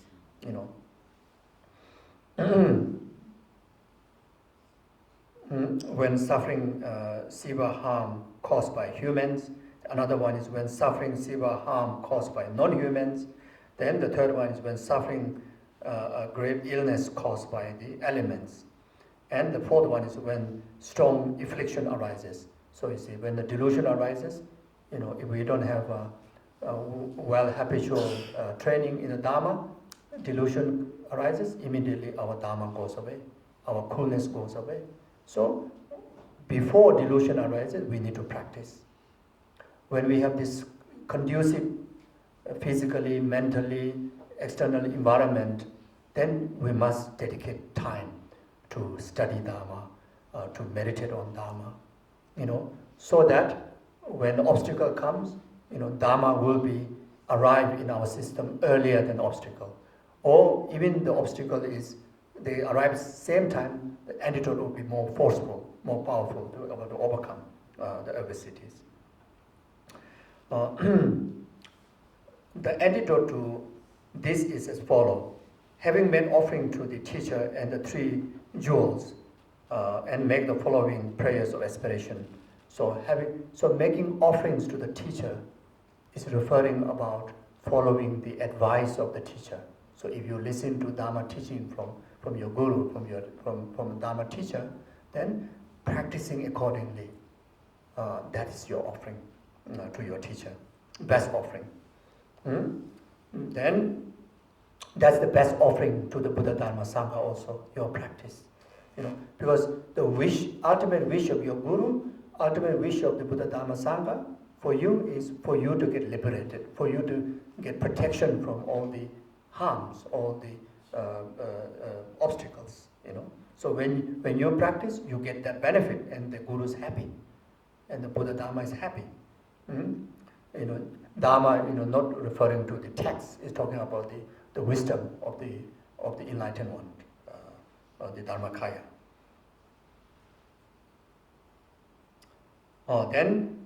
When suffering, severe harm caused by humans. Another one is when suffering, severe harm caused by non-humans. Then the third one is when suffering, a grave illness caused by the elements. And the fourth one is when strong affliction arises. So you see, when the delusion arises, if we don't have a well habitual training in the Dharma, delusion arises, immediately our Dharma goes away, our coolness goes away. So before delusion arises, we need to practice. When we have this conducive physically, mentally, external environment, then we must dedicate time to study Dharma, to meditate on Dharma, so that when obstacle comes, Dharma will be arrive in our system earlier than obstacle. Or even the obstacle they arrive at the same time, the antidote will be more forceful, more powerful to overcome the adversities. The antidote to this is as follows. Having made offering to the teacher and the 3 jewels, and make the following prayers of aspiration. So making offerings to the teacher is referring about following the advice of the teacher. So if you listen to Dharma teaching from your guru, from a Dharma teacher, then practicing accordingly, that is your offering. to your teacher. Best offering. Then that's the best offering to the Buddha Dharma Sangha also, your practice. Because the wish, ultimate wish of your guru, ultimate wish of the Buddha Dharma Sangha for you is for you to get liberated, for you to get protection from all the harms, all the obstacles. So when you practice, you get that benefit, and the guru is happy, and the Buddha Dharma is happy. Dharma, not referring to the text, is talking about the wisdom of the enlightened one, the Dharmakaya. Then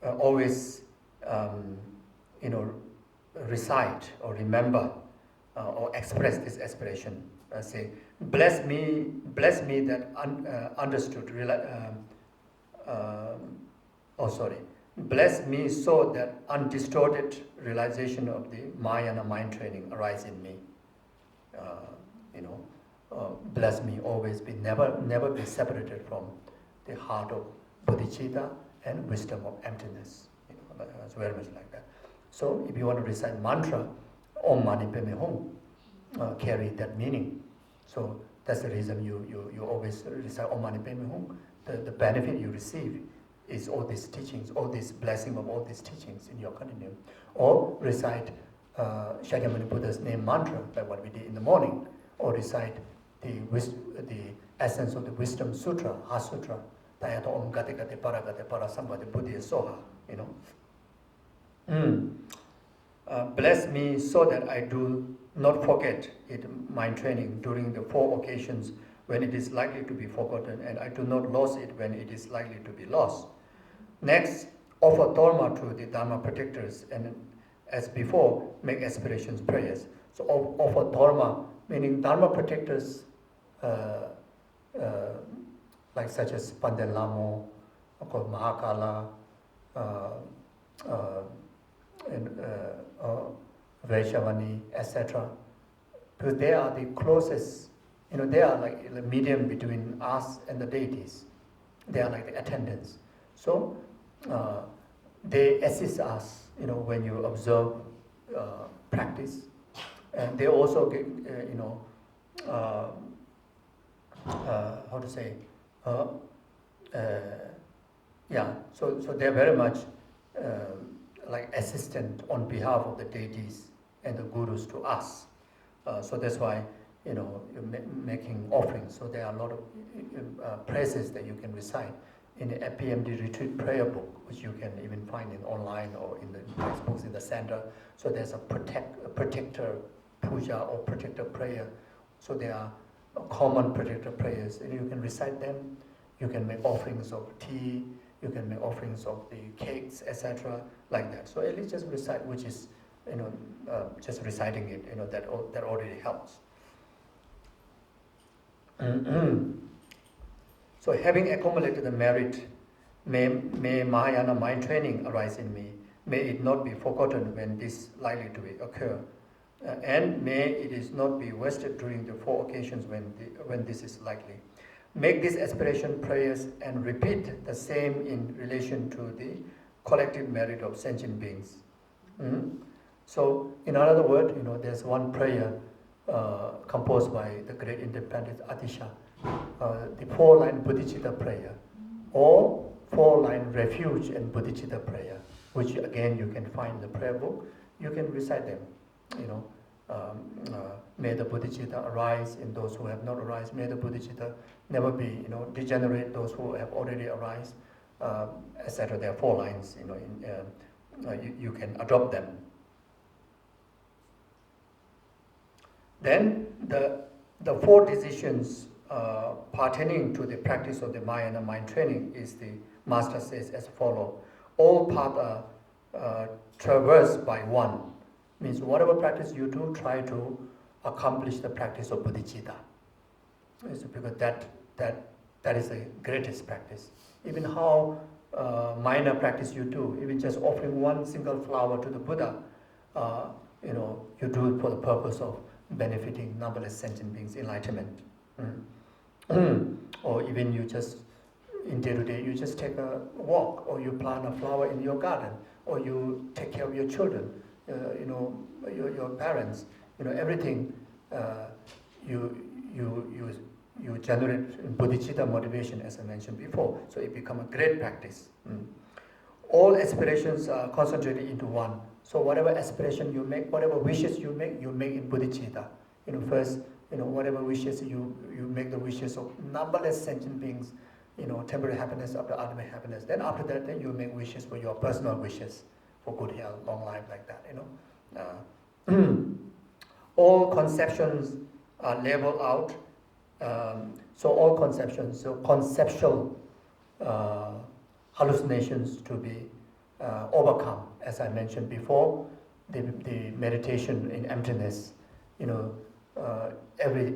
always recite or remember or express this aspiration. Say, bless me that understood. Bless me so that undistorted realization of the Mahayana mind training arise in me. Bless me, always be never be separated from the heart of bodhicitta and wisdom of emptiness. It's very much like that. So if you want to recite mantra, Om Mani Padme Hum, carry that meaning. So that's the reason you always recite Om Mani Padme Hum. The benefit you receive is all these teachings, all this blessing of all these teachings in your continuum. Or recite Shakyamuni Buddha's name mantra, like what we did in the morning. Or recite the essence of the Wisdom Sutra, Ha Sutra, Tayato Om Gate Gate Para Gate Para Sambhati Buddhi Soha, bless me so that I do not forget mind training during the 4 occasions when it is likely to be forgotten, and I do not lose it when it is likely to be lost. Next, offer dharma to the Dharma protectors, and as before, make aspirations prayers. So offer dharma, meaning Dharma protectors, like such as Pandit Lamo, called Mahakala, and Vaishavani, etc. Because they are the closest, they are like the medium between us and the deities. They are like the attendants. So they assist us, when you observe practice, and they also get, how to say, so they're very much like assistant on behalf of the deities and the gurus to us. So that's why, you're making offerings. So there are a lot of praises that you can recite in the PMD retreat prayer book, which you can even find online or in the textbooks in the center. So there's a protector puja or protector prayer. So there are common protector prayers, and you can recite them. You can make offerings of tea, you can make offerings of the cakes, etc., like that. So at least just recite, which is, just reciting it, that already helps. So having accumulated the merit, may Mahayana mind training arise in me. May it not be forgotten when this likely to occur. And may it is not be wasted during the 4 occasions when this is likely. Make these aspiration prayers and repeat the same in relation to the collective merit of sentient beings. So, in another word, there's one prayer composed by the great independent Atisha, the 4-line bodhicitta prayer, or 4-line refuge and bodhicitta prayer, which again you can find in the prayer book. You can recite them. May the bodhicitta arise in those who have not arisen. May the bodhicitta never be, degenerate those who have already arisen, etc. There are 4 lines. You can adopt them. Then the 4 decisions pertaining to the practice of the Mahayana mind training is the master says as follows: all paths are traversed by one. Means whatever practice you do, try to accomplish the practice of bodhicitta. It's because that is the greatest practice. Even how minor practice you do, even just offering one single flower to the Buddha, you do it for the purpose of benefiting numberless sentient beings' enlightenment. Or even you just, in day-to-day, you just take a walk, or you plant a flower in your garden, or you take care of your children, your parents, everything. You generate bodhicitta motivation, as I mentioned before. So it becomes a great practice. All aspirations are concentrated into one. So whatever aspiration you make, whatever wishes you make in bodhicitta. First, whatever wishes you make the wishes of numberless sentient beings, temporary happiness after ultimate happiness. Then after that, then you make wishes for your personal wishes, for good health, long life, like that. All conceptions are labeled out. So all conceptions, so conceptual hallucinations to be overcome. As I mentioned before, the meditation in emptiness. Every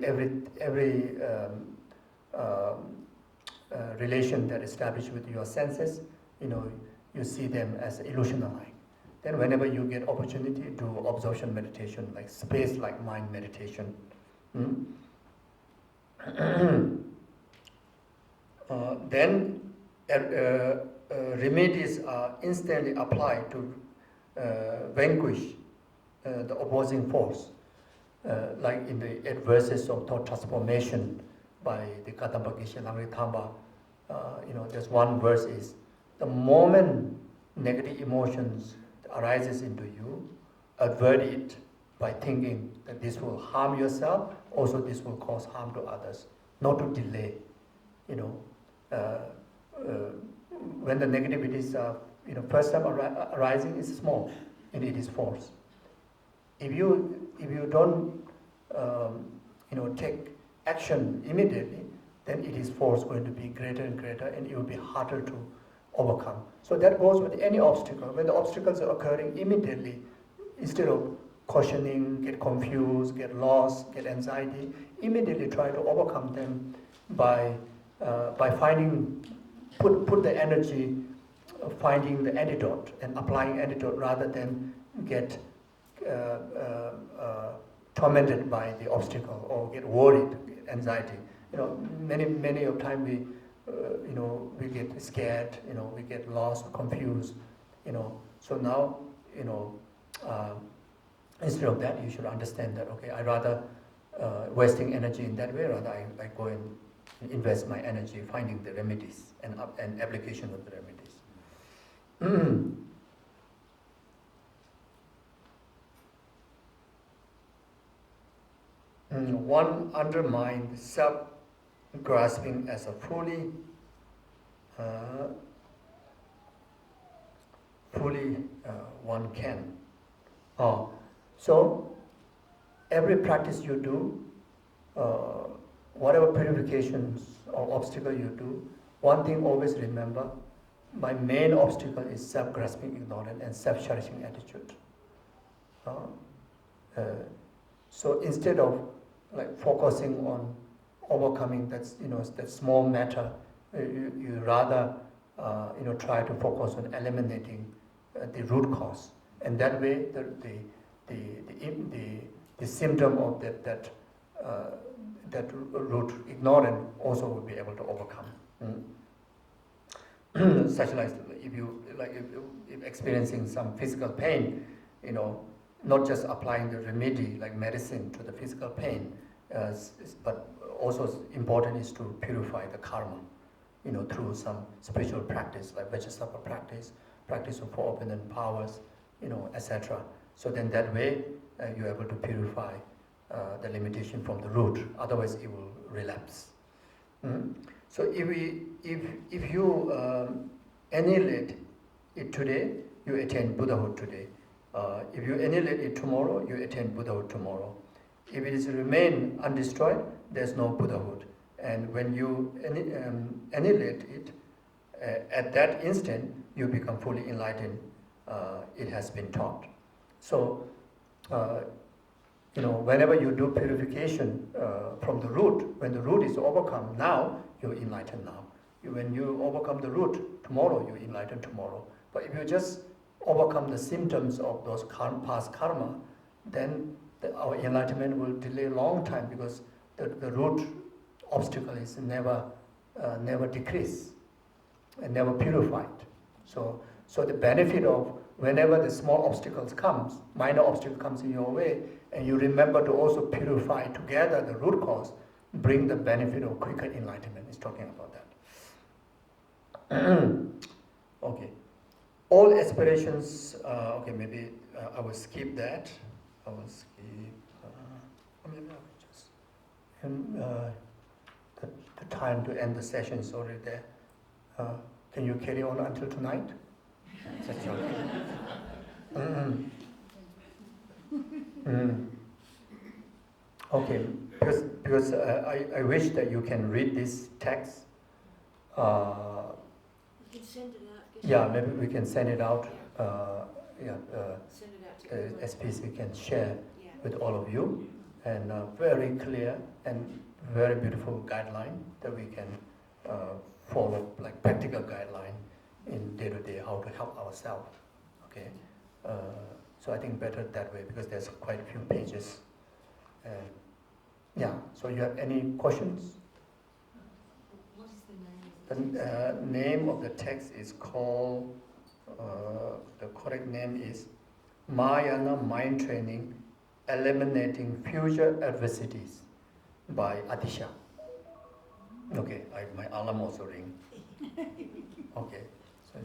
relation that established with your senses, you see them as illusion-like. Then whenever you get opportunity, do absorption meditation, like space, like mind meditation. Then remedies are instantly applied to vanquish the opposing force, like in the 8 verses of thought transformation by the Kadamba Geshe. There's one verse is, the moment negative emotions arises into you, avert it by thinking that this will harm yourself, also this will cause harm to others, not to delay. When the negativities are, first time arising is small, and it is force. If you don't, take action immediately, then it is force going to be greater and greater, and it will be harder to overcome. So that goes with any obstacle. When the obstacles are occurring immediately, instead of cautioning, get confused, get lost, get anxiety, immediately try to overcome them by finding, put the energy finding the antidote and applying antidote, rather than get tormented by the obstacle or get worried, anxiety. Many of time we get scared, we get lost, confused, So now, instead of that, you should understand that, okay, I rather wasting energy in that way, rather I go and invest my energy finding the remedies and application of the remedies. One undermined self-grasping as a fully one can. So every practice you do, whatever purifications or obstacle you do, one thing always remember, my main obstacle is self-grasping, ignorance, and self-cherishing attitude. So instead of focusing on overcoming that small matter, you rather try to focus on eliminating the root cause, and that way the symptom of that root ignorance also will be able to overcome. Such like if experiencing some physical pain, not just applying the remedy like medicine to the physical pain, but also important is to purify the karma, through some spiritual practice like Geshe Zopa practice of 4 opulent powers, etc. So then that way you're able to purify the limitation from the root. Otherwise, it will relapse. So if you annihilate it today, you attain Buddhahood today. If you annihilate it tomorrow, you attain Buddhahood tomorrow. If it is remain undestroyed, there's no Buddhahood. And when you annihilate it, at that instant, you become fully enlightened. It has been taught. So, whenever you do purification from the root, when the root is overcome, now you're enlightened now. When you overcome the root, tomorrow you enlighten tomorrow. But if you just overcome the symptoms of those past karma, then our enlightenment will delay a long time, because the root obstacle is never decrease. and never purified. So the benefit of whenever the small obstacles comes, minor obstacle comes in your way, and you remember to also purify together the root cause, bring the benefit of quicker enlightenment. It's talking about that. Okay. All aspirations, okay, maybe I will skip that. I will skip, maybe I will just, the time to end the session is already there. Can you carry on until tonight? Just joking. Okay, because I wish that you can read this text. You can send it out. Yeah, maybe we can send it out. Send it out to everyone. SPC can share with all of you, and very clear and very beautiful guideline that we can follow, like practical guideline in day-to-day how to help ourselves. Okay, so I think better that way because there's quite a few pages. And yeah, so you have any questions? What is the name? The name of the text is called, the correct name is Mahayana Mind Training Eliminating Future Adversities by Atisha. Okay, my alarm also ring. Okay. So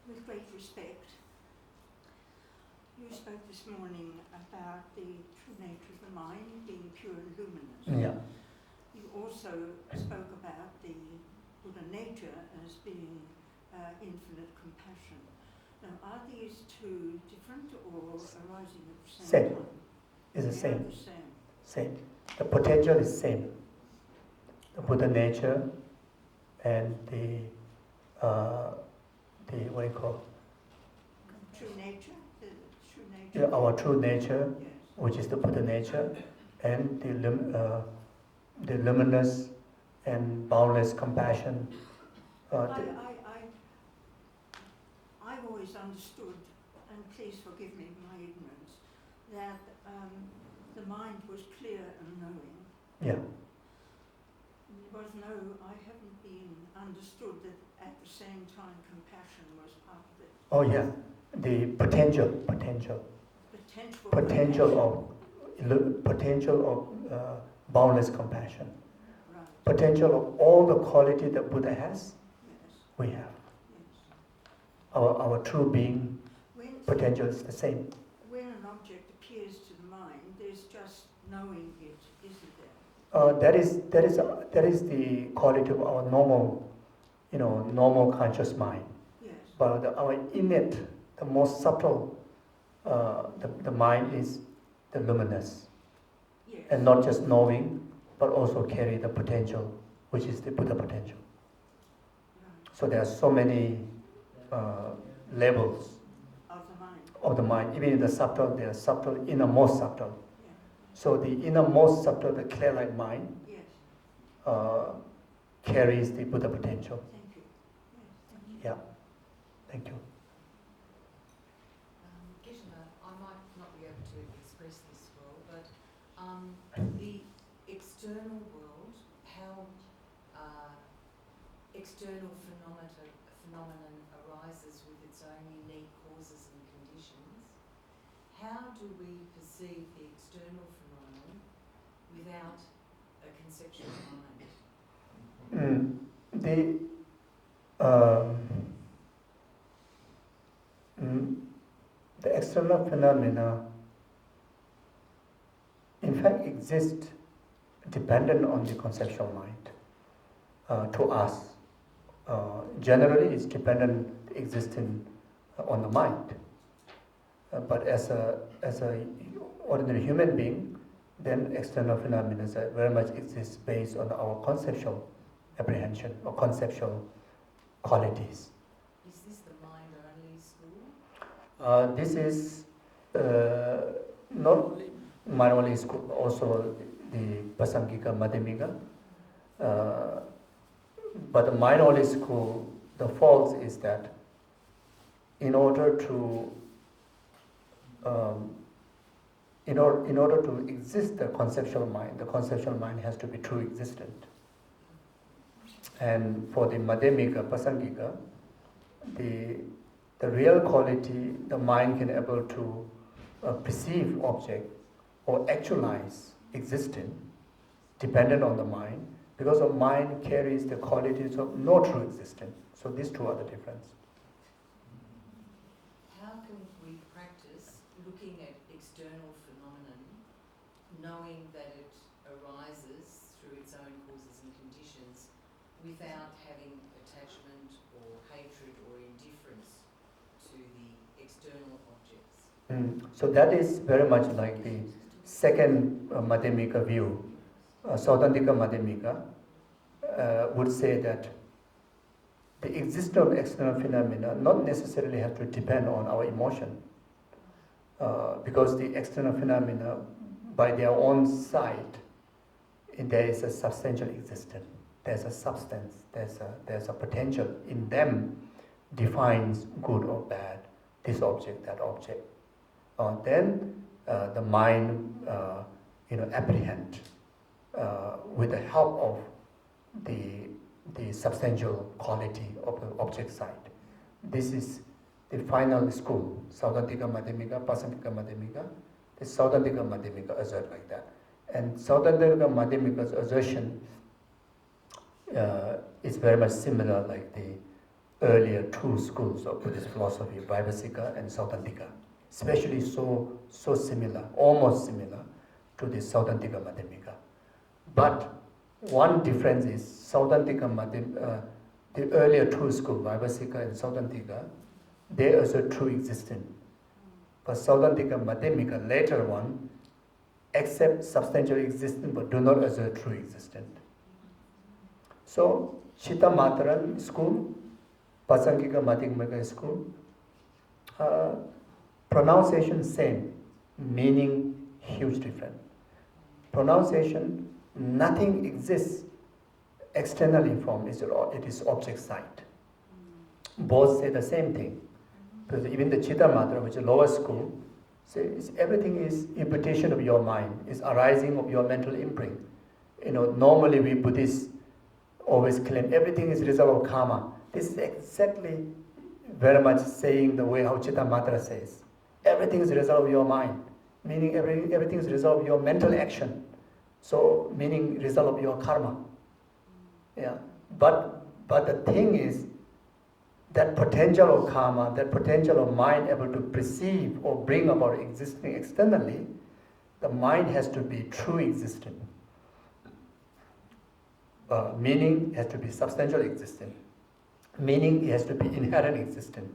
with great respect, you spoke this morning about the true nature of the mind being pure and luminous. yeah. You also spoke about the Buddha nature as being infinite compassion. Now, are these two different or arising at the same time? It's the They same. are the same. Same. The potential is same. The Buddha nature and the what do you call? True nature? The true nature? Yeah, our true nature, Yes. which is the Buddha nature, and the luminous and boundless compassion. I've always understood, and please forgive me my ignorance, that the mind was clear and knowing. Yeah. I haven't been understood that at the same time compassion was part of it. Oh yeah, the potential of boundless compassion. Right. Potential of all the quality that Buddha has, Yes. we have. Yes. Our true being potential is the same. When an object appears to the mind, there's just knowing it, isn't there? That is the quality of our normal conscious mind. Yes. But our innate, the most subtle, the mind is the luminous, Yes. and not just knowing, but also carry the potential, which is the Buddha potential. Right. So there are so many levels Of the mind. of the mind. Even in the subtle, they are subtle, innermost subtle. Yeah. So the innermost subtle, the clear-like mind, Yes. carries the Buddha potential. Thank you. Yes, thank you. Yeah. Thank you. Geshela, I might not be able to express this well, but the external world, how external phenomenon arises with its own unique causes and conditions, how do we perceive the external phenomenon without a conceptual mind? The external phenomena, in fact, exist dependent on the conceptual mind. To us, generally, it's dependent existing on the mind. But as a ordinary human being, then external phenomena very much exist based on our conceptual apprehension or conceptual qualities. Is this the mind-only school? This is not mind-only school, also the Pasangika Madhyamika. But the mind-only school, the fault is that in order to exist the conceptual mind has to be true existent. And for the Madhyamika, Pasangika, the real quality, the mind can able to perceive object or actualize existing, dependent on the mind, because the mind carries the qualities of no true existence. So these two are the difference. How can we practice looking at external phenomenon, knowing that it arises through its own causes and conditions, without having attachment or hatred or indifference to the external objects? So that is very much like the second Madhyamika view. Sautrantika Madhyamika would say that the existence of external phenomena not necessarily have to depend on our emotion, because the external phenomena, by their own side, there is a substantial existence. There's a substance. There's a potential in them defines good or bad, this object, that object. Then the mind, apprehend with the help of the substantial quality of the object side. This is the final school, Sautrantika Madhyamika, Pasangika Madhyamika. The Sautrantika Madhyamika assert like that. And Sautrantika Madhyamika's assertion is very much similar like the earlier two schools of Buddhist philosophy, Vaibhasika and Sautrantika. Especially so similar, almost similar to the Sautrantika Madhyamika. But one difference is Sautrantika Madhyamika, the earlier two schools, Vaibhasika and Sautrantika, they assert true existence. But Sautrantika Madhyamika, later one, accept substantial existence but do not assert true existence. So, Chitta Mataran school, Pasangika Madhyamika school, pronunciation same, meaning huge different. Pronunciation, nothing exists externally from it is object side. Both say the same thing. Because even the Chitta Matra, which is lower school, says everything is imputation of your mind, is arising of your mental imprint. Normally we Buddhists always claim everything is result of karma. This is exactly very much saying the way how Chitta Matra says. Everything is a result of your mind, meaning everything is a result of your mental action. So, meaning result of your karma. Yeah. But the thing is, that potential of karma, that potential of mind able to perceive or bring about existing externally, the mind has to be true existent. Meaning it has to be substantial existent. Meaning it has to be inherent existent.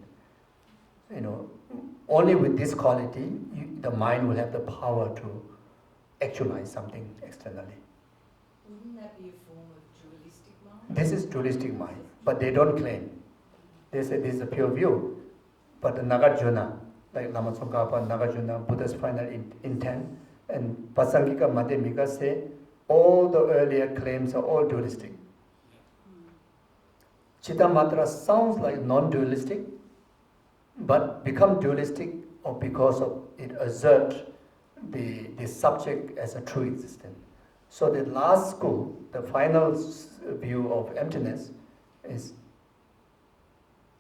Only with this quality, the mind will have the power to actualize something externally. Wouldn't that be a form of dualistic mind? This is dualistic mind, but they don't claim. They say this is a pure view. But the Nagarjuna, like Lama Tsongkhapa, Nagarjuna, Buddha's final intent, and Pasangika Madhyamika say all the earlier claims are all dualistic. Chitta Matra sounds like non-dualistic, but become dualistic or because of it assert the subject as a true existence. So the last school, the final view of emptiness, is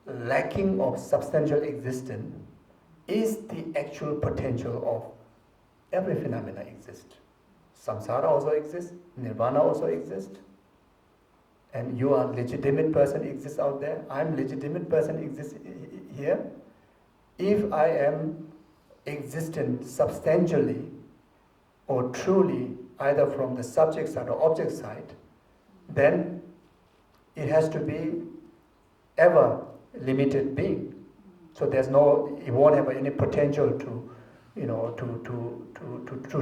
lacking of substantial existence is the actual potential of every phenomena exists. Samsara also exists, Nirvana also exists, and you are legitimate person exists out there, I'm legitimate person exists here. If I am existent substantially or truly either from the subject side or object side, then it has to be ever limited being. So it won't have any potential to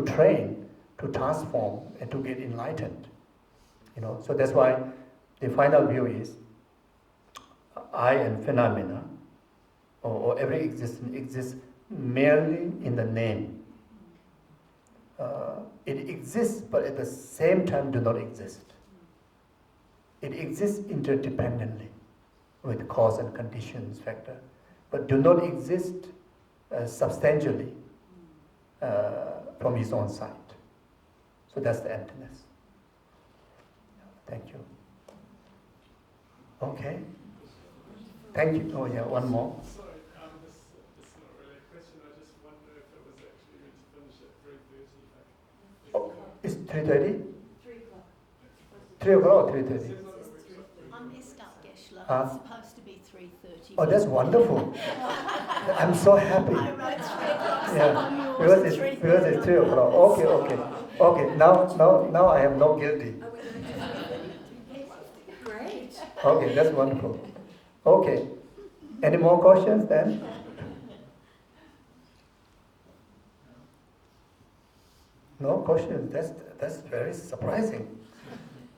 train, to transform, and to get enlightened. So that's why the final view is I and phenomena, or every existence exists merely in the name. It exists, but at the same time do not exist. It exists interdependently with cause and conditions factor, but do not exist substantially from his own side. So that's the emptiness. Thank you. Okay. Thank you. Oh yeah, one more. Sorry, this is not really a question. I just wonder if it was actually meant to finish at 3:30. Oh, it's 3:30? 3 o'clock. 3 o'clock or 3:30? I messed up, Geshela. Ah. It's supposed to be 3:30. Oh, that's wonderful. I'm so happy. I wrote 3 o'clock, so Yeah, on yours because it's it's 3:30. because it's 3 o'clock. Okay, okay, okay. Now I have no guilty. Are we going to do Great. Okay, that's wonderful. Okay, any more questions then? No questions. That's very surprising.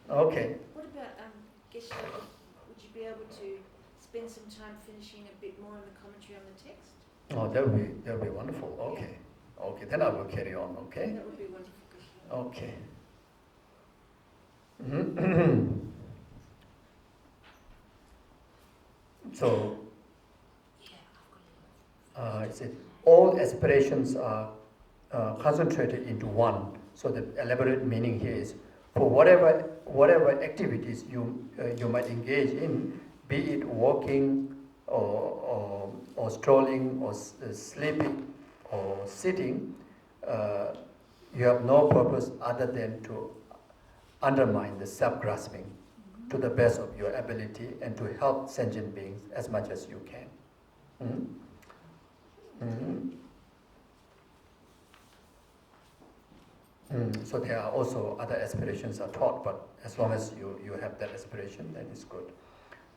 Okay. What about Geshe? Would you be able to spend some time finishing a bit more on the commentary on the text? Oh, that would be wonderful. Okay, okay. Then I will carry on. Okay. That would be wonderful. Geshe. Okay. So, it said all aspirations are concentrated into one. So the elaborate meaning here is for whatever activities you might engage in, be it walking or strolling or sleeping or sitting, you have no purpose other than to undermine the self-grasping to the best of your ability and to help sentient beings as much as you can. So there are also other aspirations are taught, but as long as you have that aspiration, then it's good.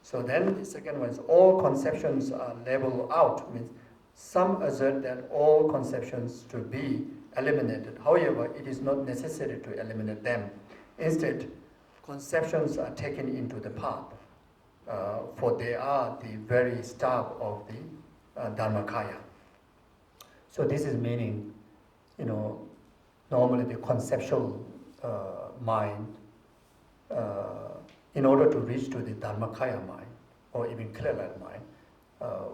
So then the second one is all conceptions are labeled out, means some assert that all conceptions to be eliminated. However, it is not necessary to eliminate them. Instead, conceptions are taken into the path, for they are the very staff of the Dharmakaya. So this is meaning, normally the conceptual mind, in order to reach to the Dharmakaya mind, or even clear light mind,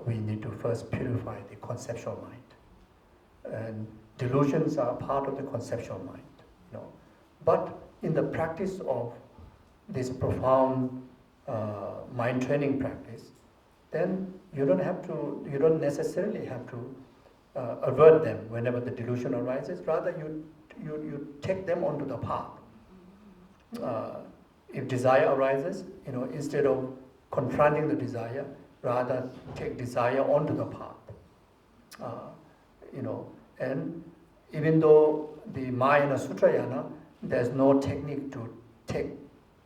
we need to first purify the conceptual mind. And delusions are part of the conceptual mind, But in the practice of this profound mind training practice, then you don't necessarily have to avert them whenever the delusion arises. Rather, you take them onto the path. If desire arises, instead of confronting the desire, rather take desire onto the path. And even though the Mahayana Sutrayana, there's no technique to take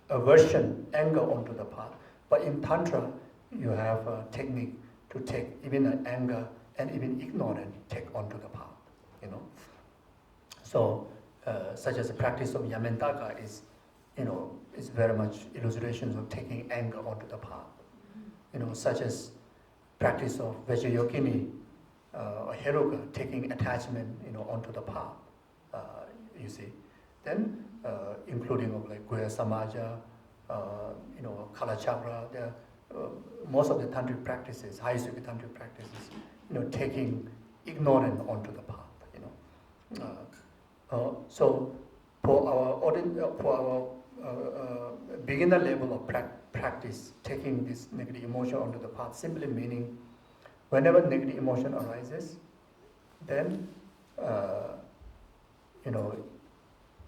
aversion, anger onto the path. But in Tantra, you have a technique to take even an anger and even ignorance take onto the path. So, such as the practice of Yamantaka is very much illustrations of taking anger onto the path. Such as practice of Vajrayogini or Heruka, taking attachment, onto the path. You see, then including of like Guya Samaja, Kalachakra, most of the tantric practices, high Sukhi tantric practices, taking ignorance onto the path. So for our beginner level of practice, taking this negative emotion onto the path, simply meaning whenever negative emotion arises, then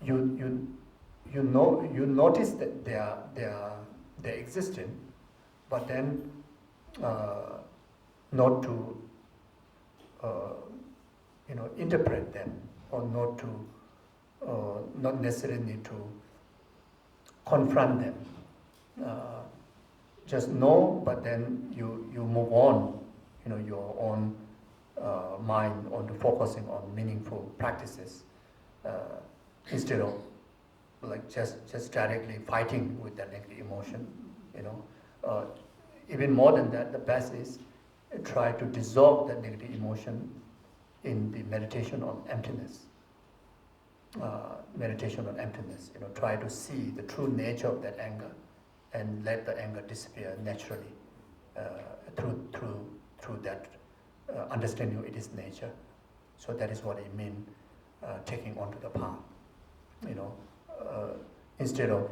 you notice that they're existing, but then not to interpret them, or not necessarily need to confront them. Just know, but then you move on, your own mind onto focusing on meaningful practices, instead of like just directly fighting with that negative emotion. Even more than that, the best is try to dissolve that negative emotion in the meditation on emptiness. Try to see the true nature of that anger, and let the anger disappear naturally through that understanding of its nature. So that is what it means, taking onto the path. Instead of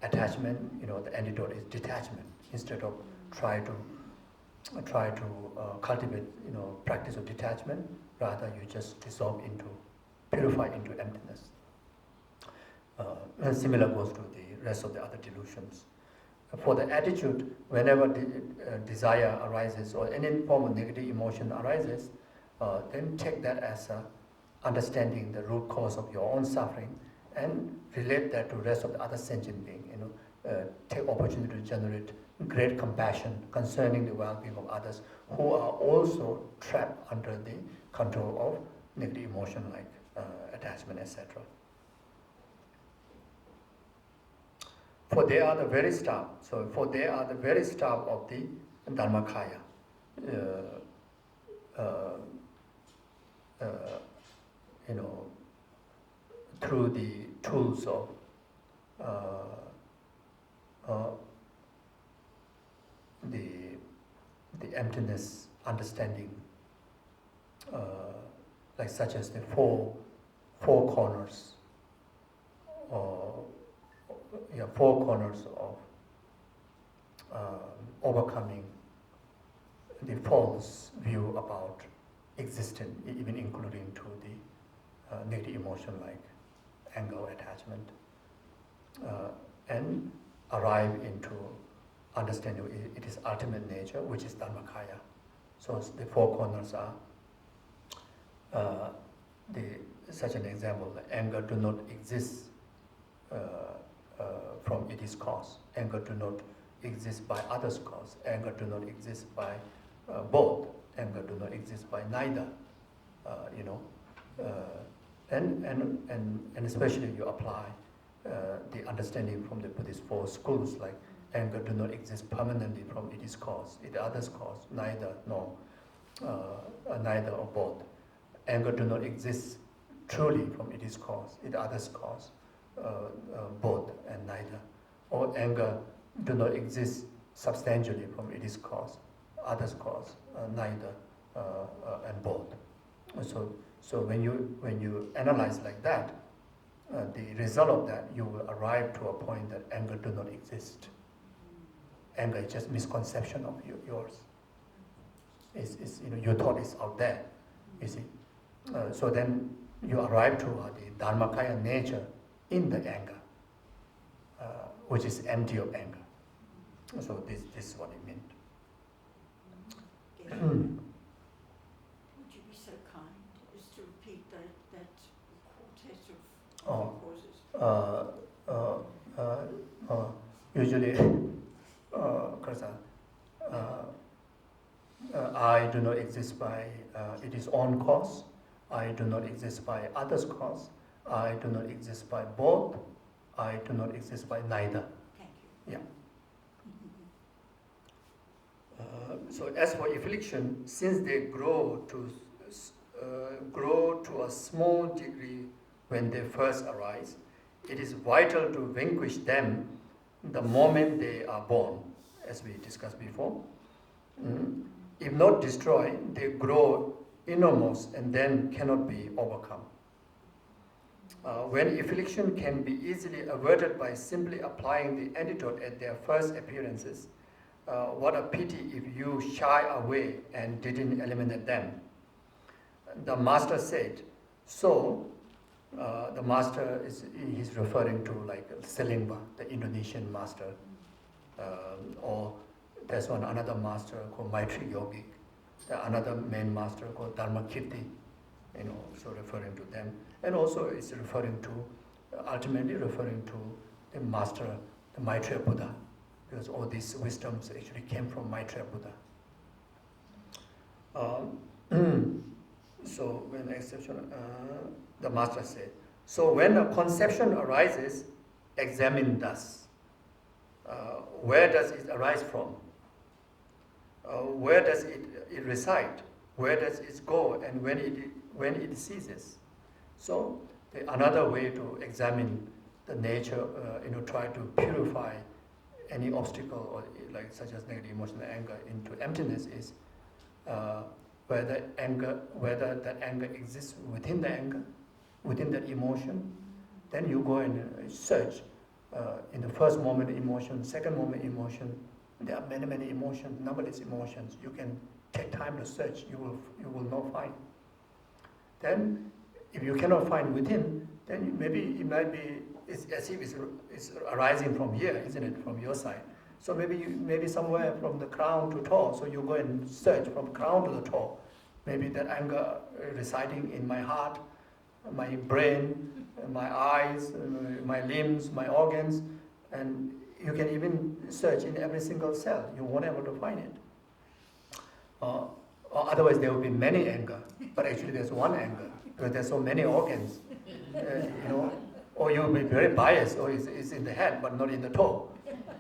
attachment, the antidote is detachment. Instead of try to cultivate, practice of detachment, rather you just purify into emptiness. And similar goes to the rest of the other delusions. For the attitude, whenever desire arises or any form of negative emotion arises, then take that as understanding the root cause of your own suffering and relate that to the rest of the other sentient being. Take opportunity to generate great compassion concerning the well-being of others who are also trapped under the control of negative emotion like attachment, etc. For they are the very staff. So for they are the very staff of the Dharmakaya. Through the tools of the emptiness understanding, like such as the four corners, four corners of overcoming the false view about existence, even including to the negative emotion like anger or attachment, and arrive into understanding it is ultimate nature, which is Dharmakaya. So the four corners are such an example. Anger do not exist from its cause. Anger do not exist by others' cause. Anger do not exist by both. Anger do not exist by neither. And especially you apply the understanding from the Buddhist four schools, like anger do not exist permanently from its cause, its others' cause, neither or both. Anger do not exist truly from its cause, its others' cause, both and neither. Or anger do not exist substantially from its cause, others' cause, neither and both. So when you analyze like that, the result of that, you will arrive to a point that anger do not exist. Anger is just misconception of yours. Your thought is out there, you see. So then you arrive to the Dharmakaya nature in the anger, which is empty of anger. So this is what it meant. Would you be so kind as to repeat that quartet of causes? Usually, I do not exist by its own cause. I do not exist by others' cause. I do not exist by both. I do not exist by neither. Thank you. Yeah. So as for affliction, since they grow to a small degree when they first arise, it is vital to vanquish them the moment they are born, as we discussed before. If not destroyed, they grow enormous and then cannot be overcome. When affliction can be easily averted by simply applying the antidote at their first appearances, what a pity if you shy away and didn't eliminate them. The master said, so the master he's referring to like Selingba, the Indonesian master, or there's another master called Maitri Yogic, another main master called Dharmakirti, so referring to them. And also it's ultimately referring to the master, the Maitreya Buddha, because all these wisdoms actually came from Maitreya Buddha. So when the exception, the master said, so when a conception arises, examine thus. Where does it arise from? Where does it reside? Where does it go? And when it ceases? So another way to examine the nature, try to purify any obstacle or such as negative emotional anger into emptiness is whether that anger exists within the anger, within that emotion. Then you go and search in the first moment emotion, second moment emotion. There are many, many emotions, numberless emotions. You can take time to search, you will not find. Then, if you cannot find within, then maybe it might be, it's as if it's arising from here, isn't it, from your side. So maybe somewhere from the crown to toe, so you go and search from crown to the toe. Maybe that anger residing in my heart, my brain, my eyes, my limbs, my organs, and you can even search in every single cell. You won't be able to find it. Or otherwise there will be many anger, but actually there's one anger because there's so many organs, Or you'll be very biased, or it's in the head but not in the toe,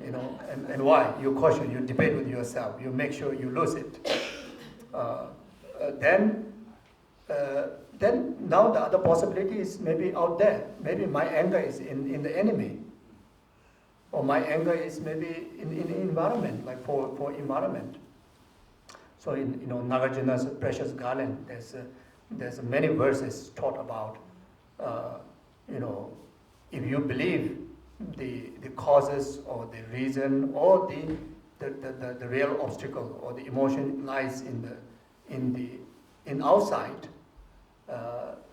And why? You caution, you debate with yourself, you make sure you lose it. Then now the other possibility is maybe out there. Maybe my anger is in the enemy, or my anger is maybe in the environment, like for environment. So in Nagarjuna's Precious Garland, there's many verses taught about if you believe the causes or the reason or the real obstacle or the emotion lies in outside,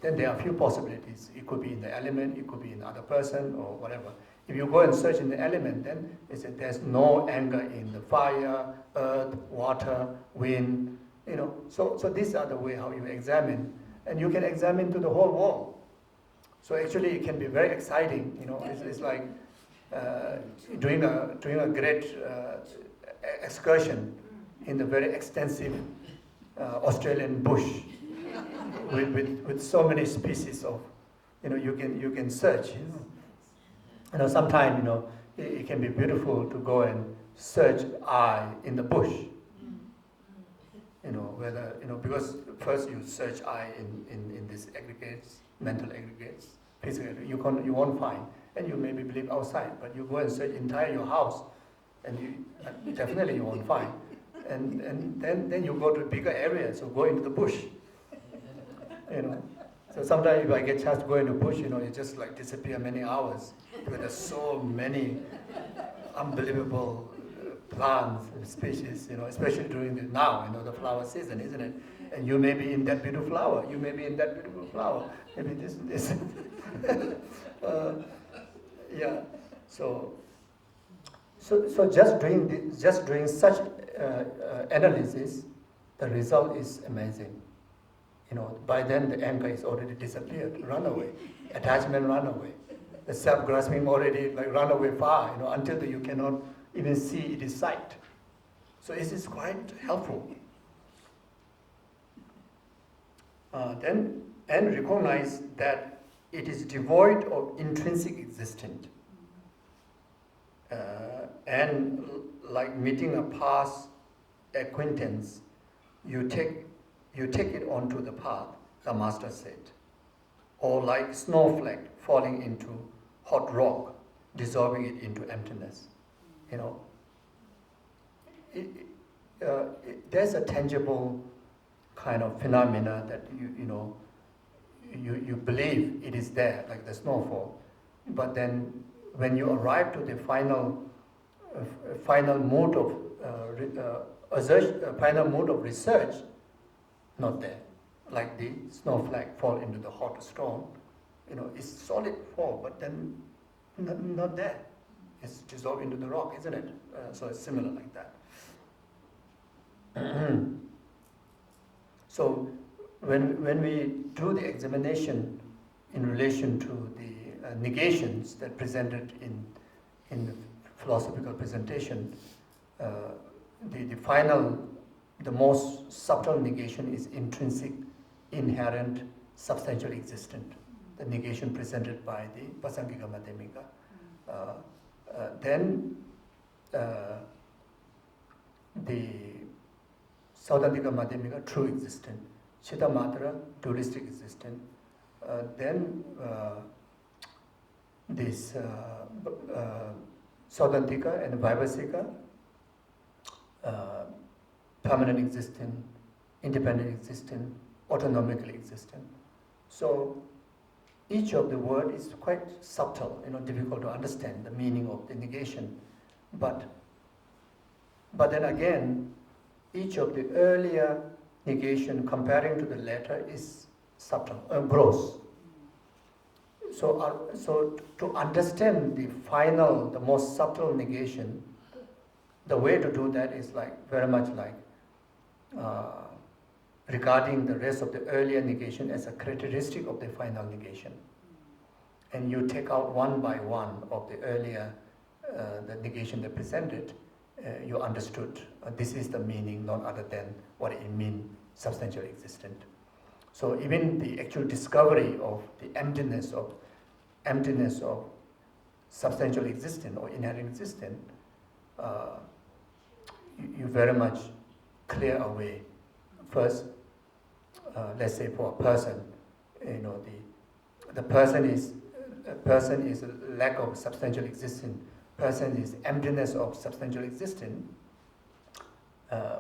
then there are a few possibilities. It could be in the element, it could be in other person or whatever. If you go and search in the element, then there's no anger in the fire, earth, water, wind, So these are the way how you examine, and you can examine to the whole world. So actually, it can be very exciting. It's like doing a great excursion in the very extensive Australian bush with so many species of, you can search. Sometimes it can be beautiful to go and search I in the bush. Whether because first you search I in these aggregates, mental aggregates, physical, you won't find, and you maybe believe outside, but you go and search entire your house, and you definitely you won't find, and then you go to a bigger area, so go into the bush. So sometimes if I get a chance to go into the bush, it just like disappear many hours because there's so many unbelievable plants and species, especially during the flower season, isn't it? And you may be in that beautiful flower, you may be in that beautiful flower, maybe this. Yeah. So just doing such analysis, the result is amazing. By then the anger is already disappeared, run away, attachment run away, the self-grasping already like run away far, until you cannot even see it is sight. So it is quite helpful. Then recognize that it is devoid of intrinsic existence. And like meeting a past acquaintance, you take it onto the path, the master said. Or like snowflake falling into hot rock, dissolving it into emptiness. There's a tangible kind of phenomena that you believe it is there, like the snowfall. But then when you arrive to the final mode of research, not there. Like the snowflake fall into the hot stone, it's solid fall, but then not there. It's dissolved into the rock, isn't it? So it's similar like that. So when we do the examination in relation to the negations that presented in the philosophical presentation, the most subtle negation is intrinsic, inherent, substantial existent. The negation presented by the Pasangika Madhyamika. Then the Saudhantika Madhyamika, true existent. Chitta Matra, dualistic existent. Then this Saudhantika and Vaibhasika, permanent existent, independent existent, autonomically existent. So each of the word is quite subtle, difficult to understand the meaning of the negation. But then again, each of the earlier negation comparing to the later is subtle, gross. So to understand the final, the most subtle negation, the way to do that is very much like regarding the rest of the earlier negation as a characteristic of the final negation. And you take out one by one of the earlier the negation they presented, you understood this is the meaning, none other than what it means, substantial existent. So even the actual discovery of the emptiness of substantial existent or inherent existent, you very much clear away. First, let's say for a person, the person is a lack of substantial existence. Person is emptiness of substantial existence.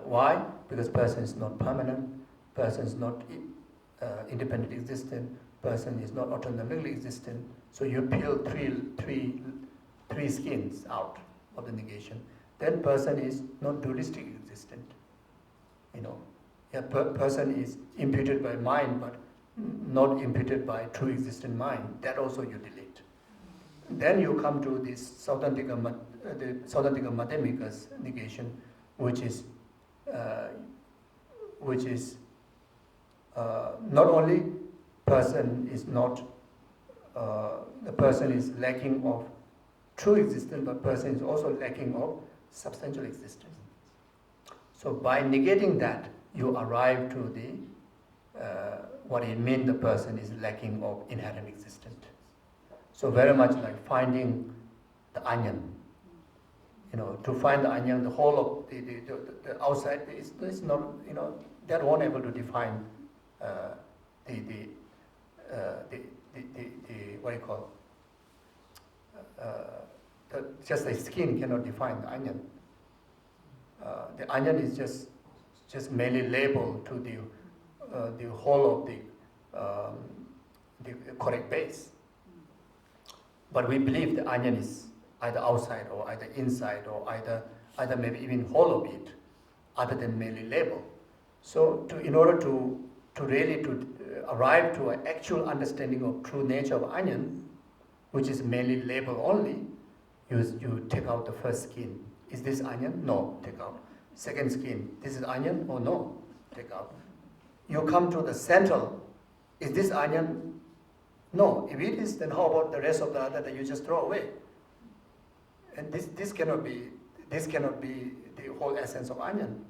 Why? Because person is not permanent. Person is not independent existent. Person is not autonomically existent. So you peel three skins out of the negation. Then person is not dualistic existent. Person is imputed by mind, but not imputed by true existent mind. That also you delete. Then you come to this Saudantika Madhyamika's negation, which is not only person is not the person is lacking of true existence, but person is also lacking of substantial existence. So by negating that, you arrive to the what it means the person is lacking of inherent existence. So very much like finding the onion. To find the onion, the whole of the outside is not, that won't able to define the what do you call just the skin cannot define the onion. The onion is just merely labeled to the whole of the correct base. But we believe the onion is either outside or either inside or either maybe even whole of it, other than merely label. So in order to really arrive to an actual understanding of true nature of onion, which is merely label only, you take out the first skin. Is this onion? No, take out. Second skin, this is onion? Oh no, take out. You come to the central, is this onion? No, if it is, then how about the rest of the other that you just throw away? And this cannot be the whole essence of onion.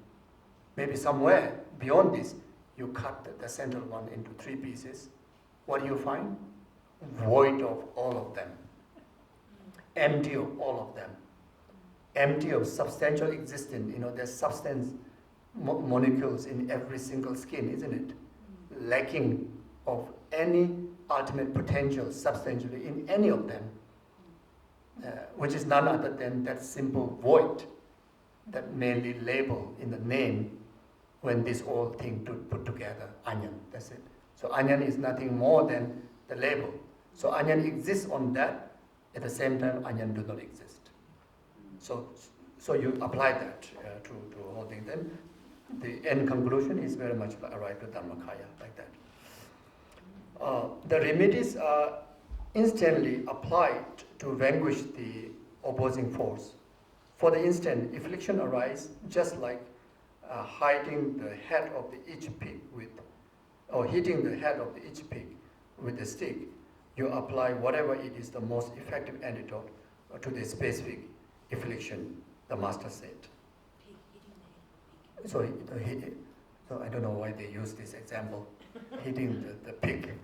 Maybe somewhere beyond this, you cut the central one into 3 pieces. What do you find? Void of all of them. Empty of all of them. Empty of substantial existence. There's substance molecules in every single skin, isn't it? Lacking of any ultimate potential substantially in any of them, which is none other than that simple void that merely label in the name when this whole thing put together, onion, that's it. So onion is nothing more than the label. So onion exists on that, at the same time onion do not exist. So you apply that to whole thing, then the end conclusion is very much arrived to Dhammakaya, like that. The remedies are instantly applied to vanquish the opposing force. For the instant, affliction arises just like hiding the head of each pig or hitting the head of each pig with a stick. You apply whatever it is the most effective antidote to the specific affliction, the master said. So I don't know why they use this example, hitting the pig.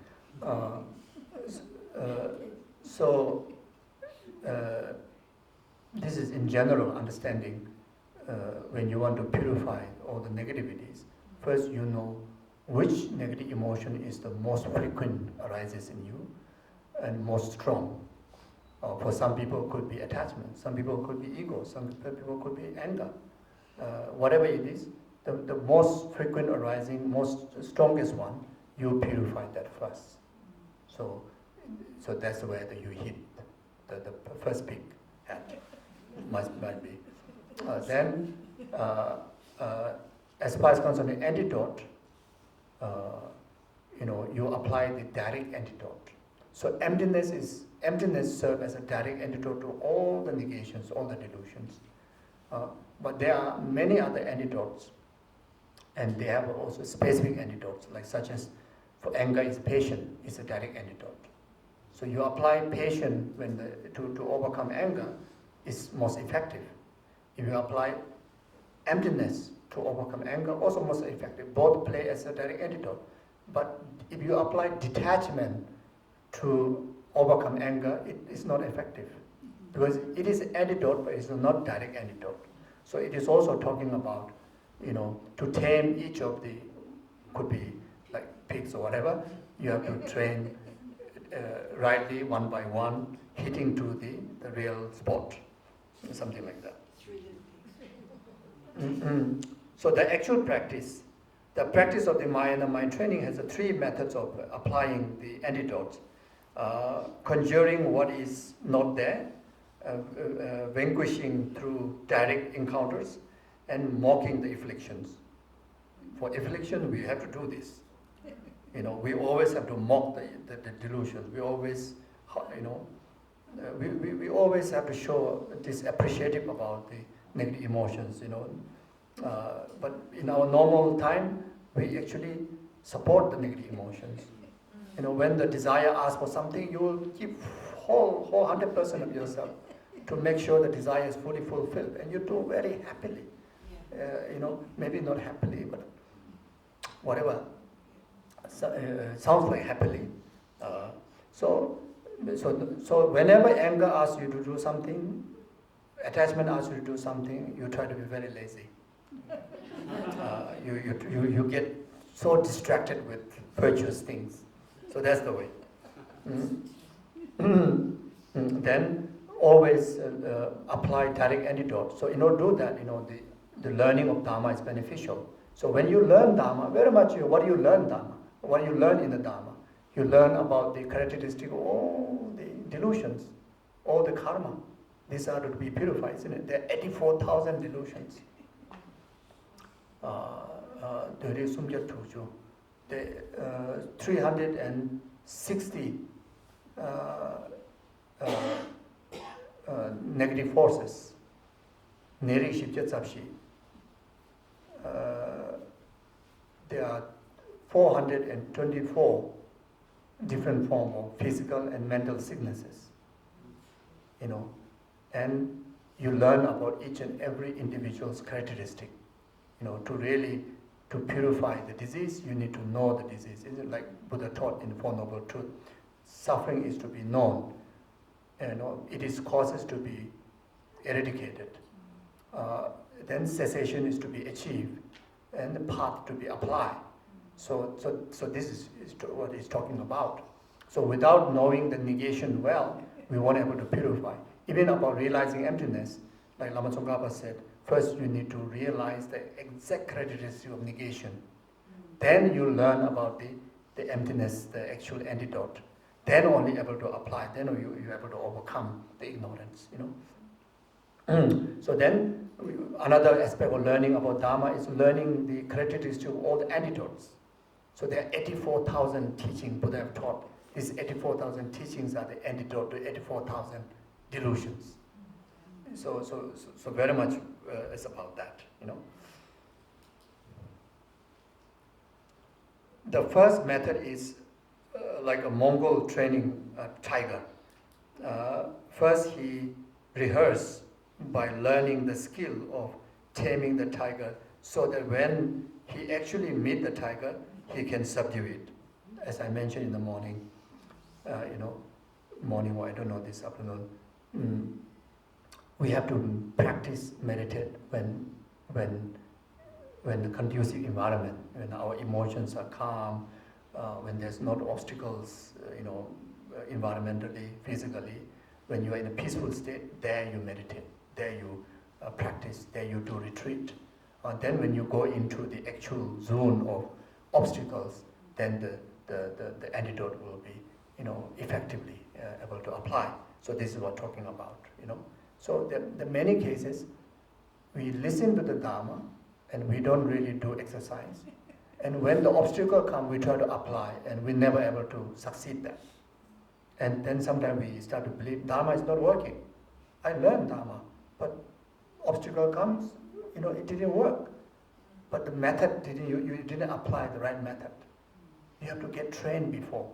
This is in general understanding when you want to purify all the negativities. First, you know which negative emotion is the most frequent arises in you and most strong. For some people, it could be attachment. Some people, it could be ego. Some people, it could be anger. Whatever it is, the most frequent arising, most strongest one, you purify that first. So So that's where you hit the first peak at, might be. Then, as far as concerned the antidote, you apply the direct antidote. So emptiness serves as a direct antidote to all the negations, all the delusions. But there are many other antidotes, and they have also specific antidotes, like such as for anger is patience is a direct antidote. So you apply patience to overcome anger is most effective. If you apply emptiness to overcome anger, also most effective. Both play as a direct antidote. But if you apply detachment to overcome anger, it is not effective. Because it is antidote, but it's not direct antidote. So it is also talking about, to tame each of the, could be like pigs or whatever, you have to train rightly, one by one, hitting to the real spot, something like that. So the actual practice, the practice of the Mahayana mind training has 3 methods of applying the antidotes. Conjuring what is not there, vanquishing through direct encounters, and mocking the afflictions. For affliction, we have to do this. We always have to mock the delusions. We always, we always have to show this appreciative about the negative emotions. But in our normal time, we actually support the negative emotions. When the desire asks for something, you will give whole 100% of yourself to make sure the desire is fully fulfilled, and you do very happily. Maybe not happily, but whatever. Sounds like happily. So whenever anger asks you to do something, attachment asks you to do something, you try to be very lazy. You get so distracted with virtuous things. So that's the way. Then always apply direct antidote. So in order to do that, the learning of Dharma is beneficial. So when you learn Dharma, very much what do you learn Dharma? What do you learn in the Dharma? You learn about the characteristic of all the delusions, all the karma. These are to be purified, isn't it? There are 84,000 delusions. There is 360 negative forces. There are 424 different forms of physical and mental sicknesses. And you learn about each and every individual's characteristic. To purify the disease, you need to know the disease. Isn't it like Buddha taught in the Four Noble Truths? Suffering is to be known. It is causes to be eradicated. Then cessation is to be achieved, and the path to be applied. So this is what he's talking about. So without knowing the negation well, we won't be able to purify. Even about realizing emptiness, like Lama Tsongkhapa said, first you need to realize the exact characteristic of negation. Then you learn about the emptiness, the actual antidote. Then only able to apply. Then you're able to overcome the ignorance. So then another aspect of learning about Dharma is learning the characteristics of all the antidotes. So there are 84,000 teachings Buddha have taught. These 84,000 teachings are the antidote to 84,000 delusions. So very much is about that. The first method is like a Mongol training tiger. First he rehearsed by learning the skill of taming the tiger, so that when he actually meet the tiger, he can subdue it. As I mentioned in the morning, morning or I don't know, this afternoon, we have to practice meditate when the conducive environment, when our emotions are calm, when there's not obstacles, environmentally, physically. When you are in a peaceful state, there you meditate, there you practice, there you do retreat. Then when you go into the actual zone of obstacles, then the antidote will be, effectively to apply. So this is what talking about, So the many cases, we listen to the Dharma and we don't really do exercise. And when the obstacle comes, we try to apply and we're never able to succeed that. And then sometimes we start to believe Dharma is not working. I learned Dharma, but obstacle comes, it didn't work. But the method, you didn't apply the right method. You have to get trained before,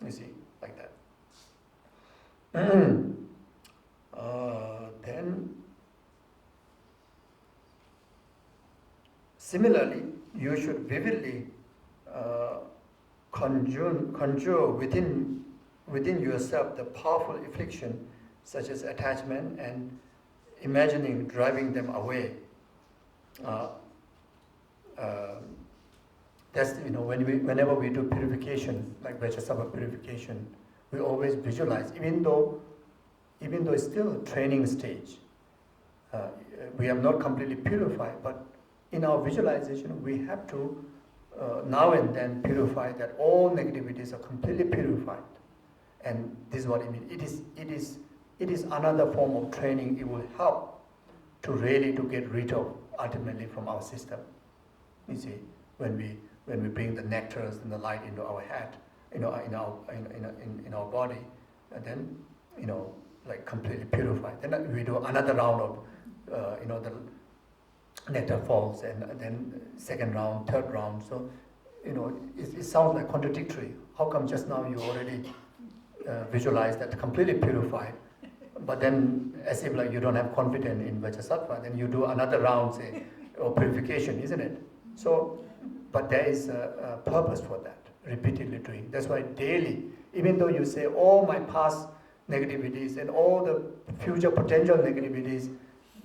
you see, like that. Then, similarly, you should vividly conjure within yourself the powerful affliction, such as attachment, and imagining driving them away. That's whenever we do purification, like Geshe Zopa purification, we always visualize, even though it's still a training stage. We have not completely purified, but in our visualization, we have to now and then purify that all negativities are completely purified. And this is what I mean. It is another form of training. It will help to really to get rid of ultimately from our system. You see, when we bring the nectars and the light into our head, in our body, and then like completely purified. Then we do another round of the nectar falls, and then second round, third round. So it sounds like contradictory. How come just now you already visualize that completely purified, but then as if like you don't have confidence in bodhisattva, then you do another round, say, of purification, isn't it? So, but there is a purpose for that, repeatedly doing. That's why daily, even though you say all my past negativities and all the future potential negativities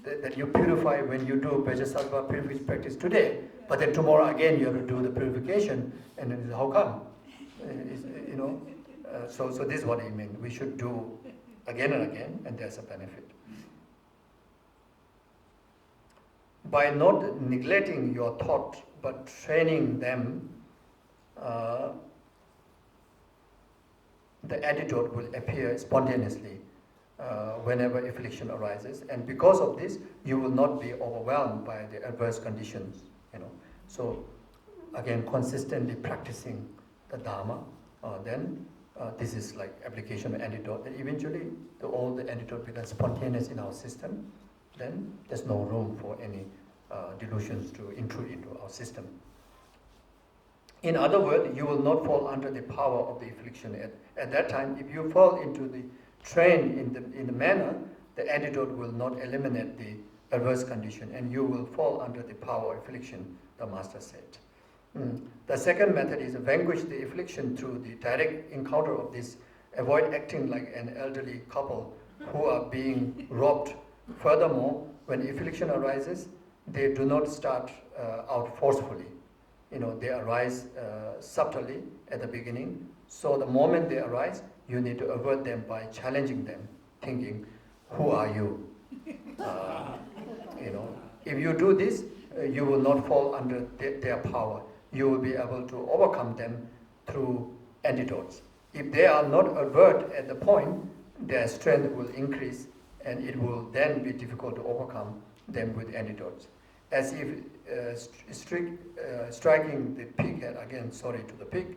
that you purify when you do bodhisattva purification practice today, but then tomorrow again you have to do the purification, and then how come? So this is what I mean. We should do again and again, and there's a benefit. By not neglecting your thought, but training them, the antidote will appear spontaneously whenever affliction arises, and because of this, you will not be overwhelmed by the adverse conditions. So again, consistently practicing the Dharma, then this is like application of antidote. And eventually, all the antidote becomes spontaneous in our system. Then there's no room for any delusions to intrude into our system. In other words, you will not fall under the power of the affliction. At that time, if you fall into the train in the manner, the antidote will not eliminate the adverse condition, and you will fall under the power of affliction, the Master said. The second method is vanquish the affliction through the direct encounter of this. Avoid acting like an elderly couple who are being robbed. Furthermore, when affliction arises, they do not start out forcefully. They arise subtly at the beginning. So the moment they arise, you need to avert them by challenging them, thinking, who are you? If you do this, you will not fall under their power. You will be able to overcome them through antidotes. If they are not avert at the point, their strength will increase, and it will then be difficult to overcome them with antidotes. As if striking the pig head, again, sorry to the pig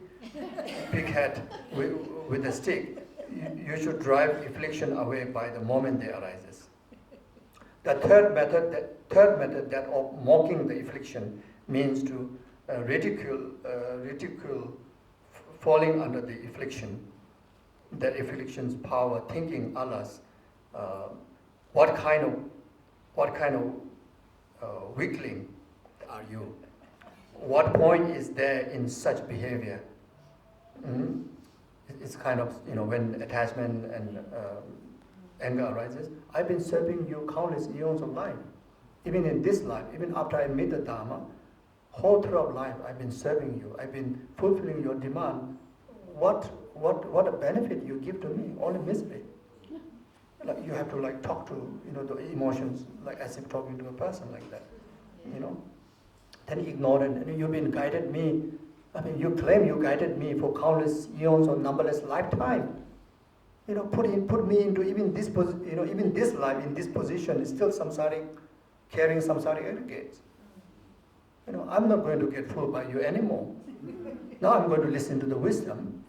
head with a stick, you should drive affliction away by the moment they arises. The third method, that of mocking the affliction, means to ridicule falling under the affliction, that affliction's power, thinking, alas, what kind of weakling are you? What point is there in such behavior? It's kind of, when attachment and anger arises. I've been serving you countless eons of life. Even in this life, even after I meet the Dharma, whole throughout life I've been serving you. I've been fulfilling your demand. What a benefit you give to me, only misery. Like you have to talk to the emotions like as if talking to a person like that, Then ignore it. And you've been guided me. I mean, you claim you guided me for countless eons or numberless lifetime. put me into even this even this life in this position is still samsaric, carrying samsaric aggregates. I'm not going to get fooled by you anymore. Now I'm going to listen to the wisdom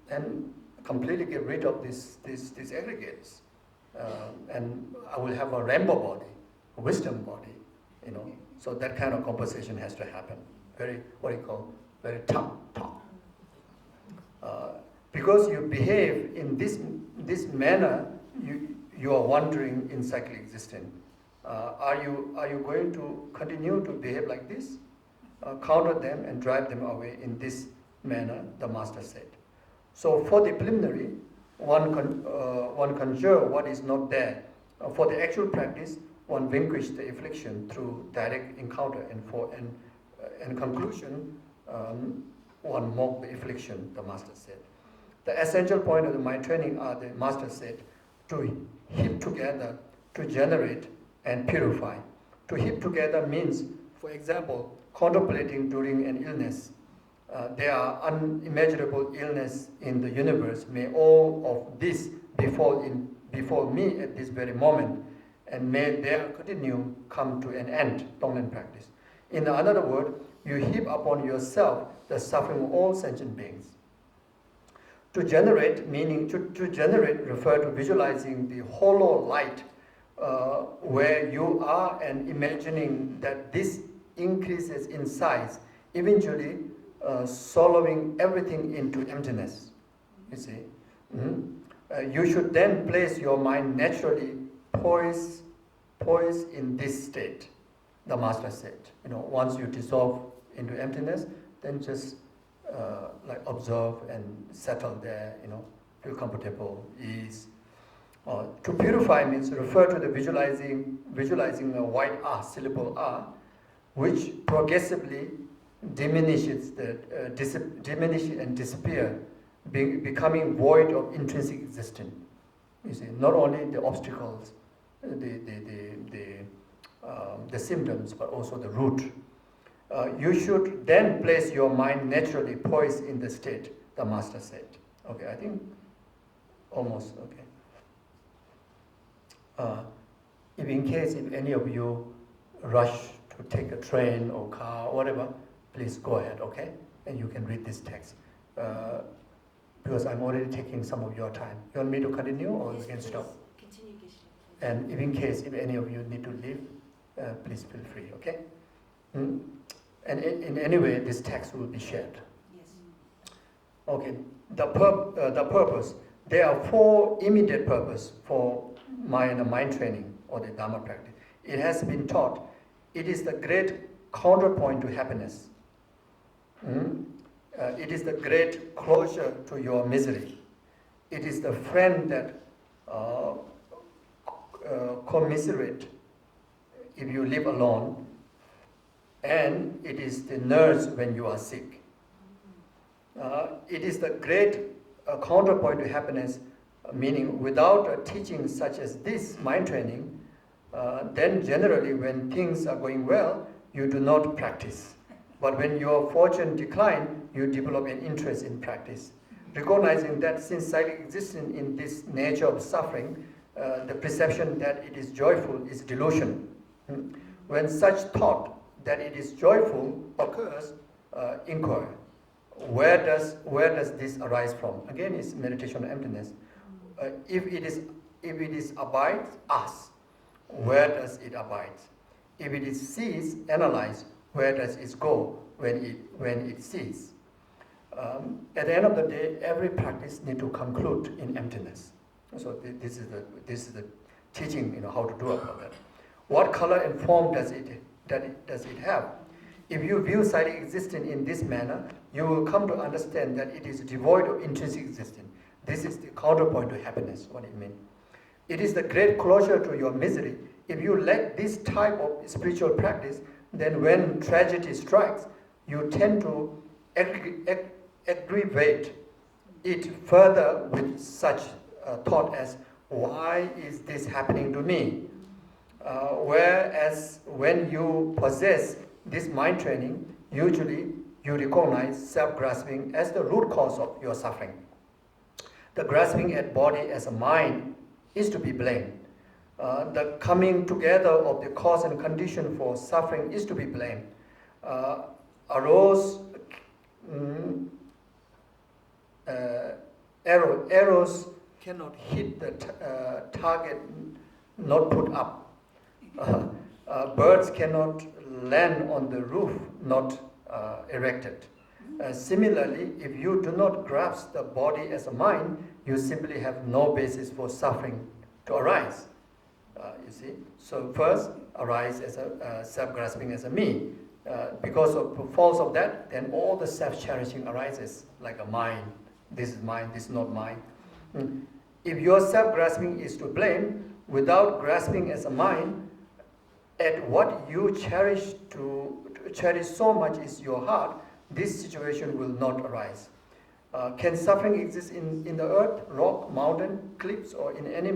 and completely get rid of these aggregates. And I will have a rainbow body, a wisdom body, So that kind of conversation has to happen. Very, very tough talk. Because you behave in this manner, you are wandering in cyclic existence. Are you going to continue to behave like this? Counter them and drive them away in this manner, the master said. So for the preliminary, one conjure what is not there. For the actual practice, one vanquish the affliction through direct encounter, and conclusion, one mock the affliction, the master said. The essential point of the mind training are, the master said, to heap together, to generate and purify. To heap together means, for example, contemplating during an illness. There are unimaginable illness in the universe. May all of this befall me at this very moment, and may their continuum come to an end. Tonglen practice. In other words, you heap upon yourself the suffering of all sentient beings. To generate, meaning to generate, refer to visualizing the hollow light where you are, and imagining that this increases in size, eventually swallowing everything into emptiness. You see, you should then place your mind naturally poised in this state. The master said, once you dissolve into emptiness, then just observe and settle there. Feel comfortable, ease. To purify means refer to the visualizing a white R, syllable R, which progressively diminishes and disappear, becoming void of intrinsic existence. You see, not only the obstacles, the symptoms, but also the root. You should then place your mind naturally poised in the state, the master said. Okay, I think almost okay. If any of you rush to take a train or car or whatever, please go ahead, okay? And you can read this text. Because I'm already taking some of your time. You want me to continue, or you can stop? Continue, Geshe. And if any of you need to leave, please feel free, okay? And in any way, this text will be shared. Yes. Okay, the purpose. There are 4 immediate purposes for mind training or the Dharma practice. It has been taught, it is the great counterpoint to happiness. It is the great closure to your misery. It is the friend that commiserate if you live alone, and it is the nurse when you are sick. It is the great counterpoint to happiness, meaning without a teaching such as this mind training, then generally when things are going well, you do not practice. But when your fortune decline, you develop an interest in practice. Recognizing that since cyclic existence in this nature of suffering, the perception that it is joyful is delusion. When such thought that it is joyful occurs, inquire. Where does this arise from? Again, it's meditation on emptiness. If it is abides, ask, where does it abide? If it is cease, analyze, where does it go when it ceases? At the end of the day, every practice needs to conclude in emptiness. So this is the teaching, how to do about that. What color and form does it have? If you view cyclic existence in this manner, you will come to understand that it is devoid of intrinsic existence. This is the counterpoint to happiness, what it means. It is the great closure to your misery. If you lack this type of spiritual practice, then when tragedy strikes, you tend to aggravate it further with such thought as, why is this happening to me? Whereas when you possess this mind training, usually you recognize self-grasping as the root cause of your suffering. The grasping at body as a mind is to be blamed. The coming together of the cause and condition for suffering is to be blamed. Arrows cannot hit the target not put up. Birds cannot land on the roof not erected. Similarly, if you do not grasp the body as a mind, you simply have no basis for suffering to arise. You see, so first arise as a self-grasping as a me. Because of the false of that, then all the self-cherishing arises like a mine. This is mine, this is not mine. If your self-grasping is to blame, without grasping as a mind, at what you cherish to cherish so much is your heart, this situation will not arise. Can suffering exist in the earth, rock, mountain, cliffs, or in any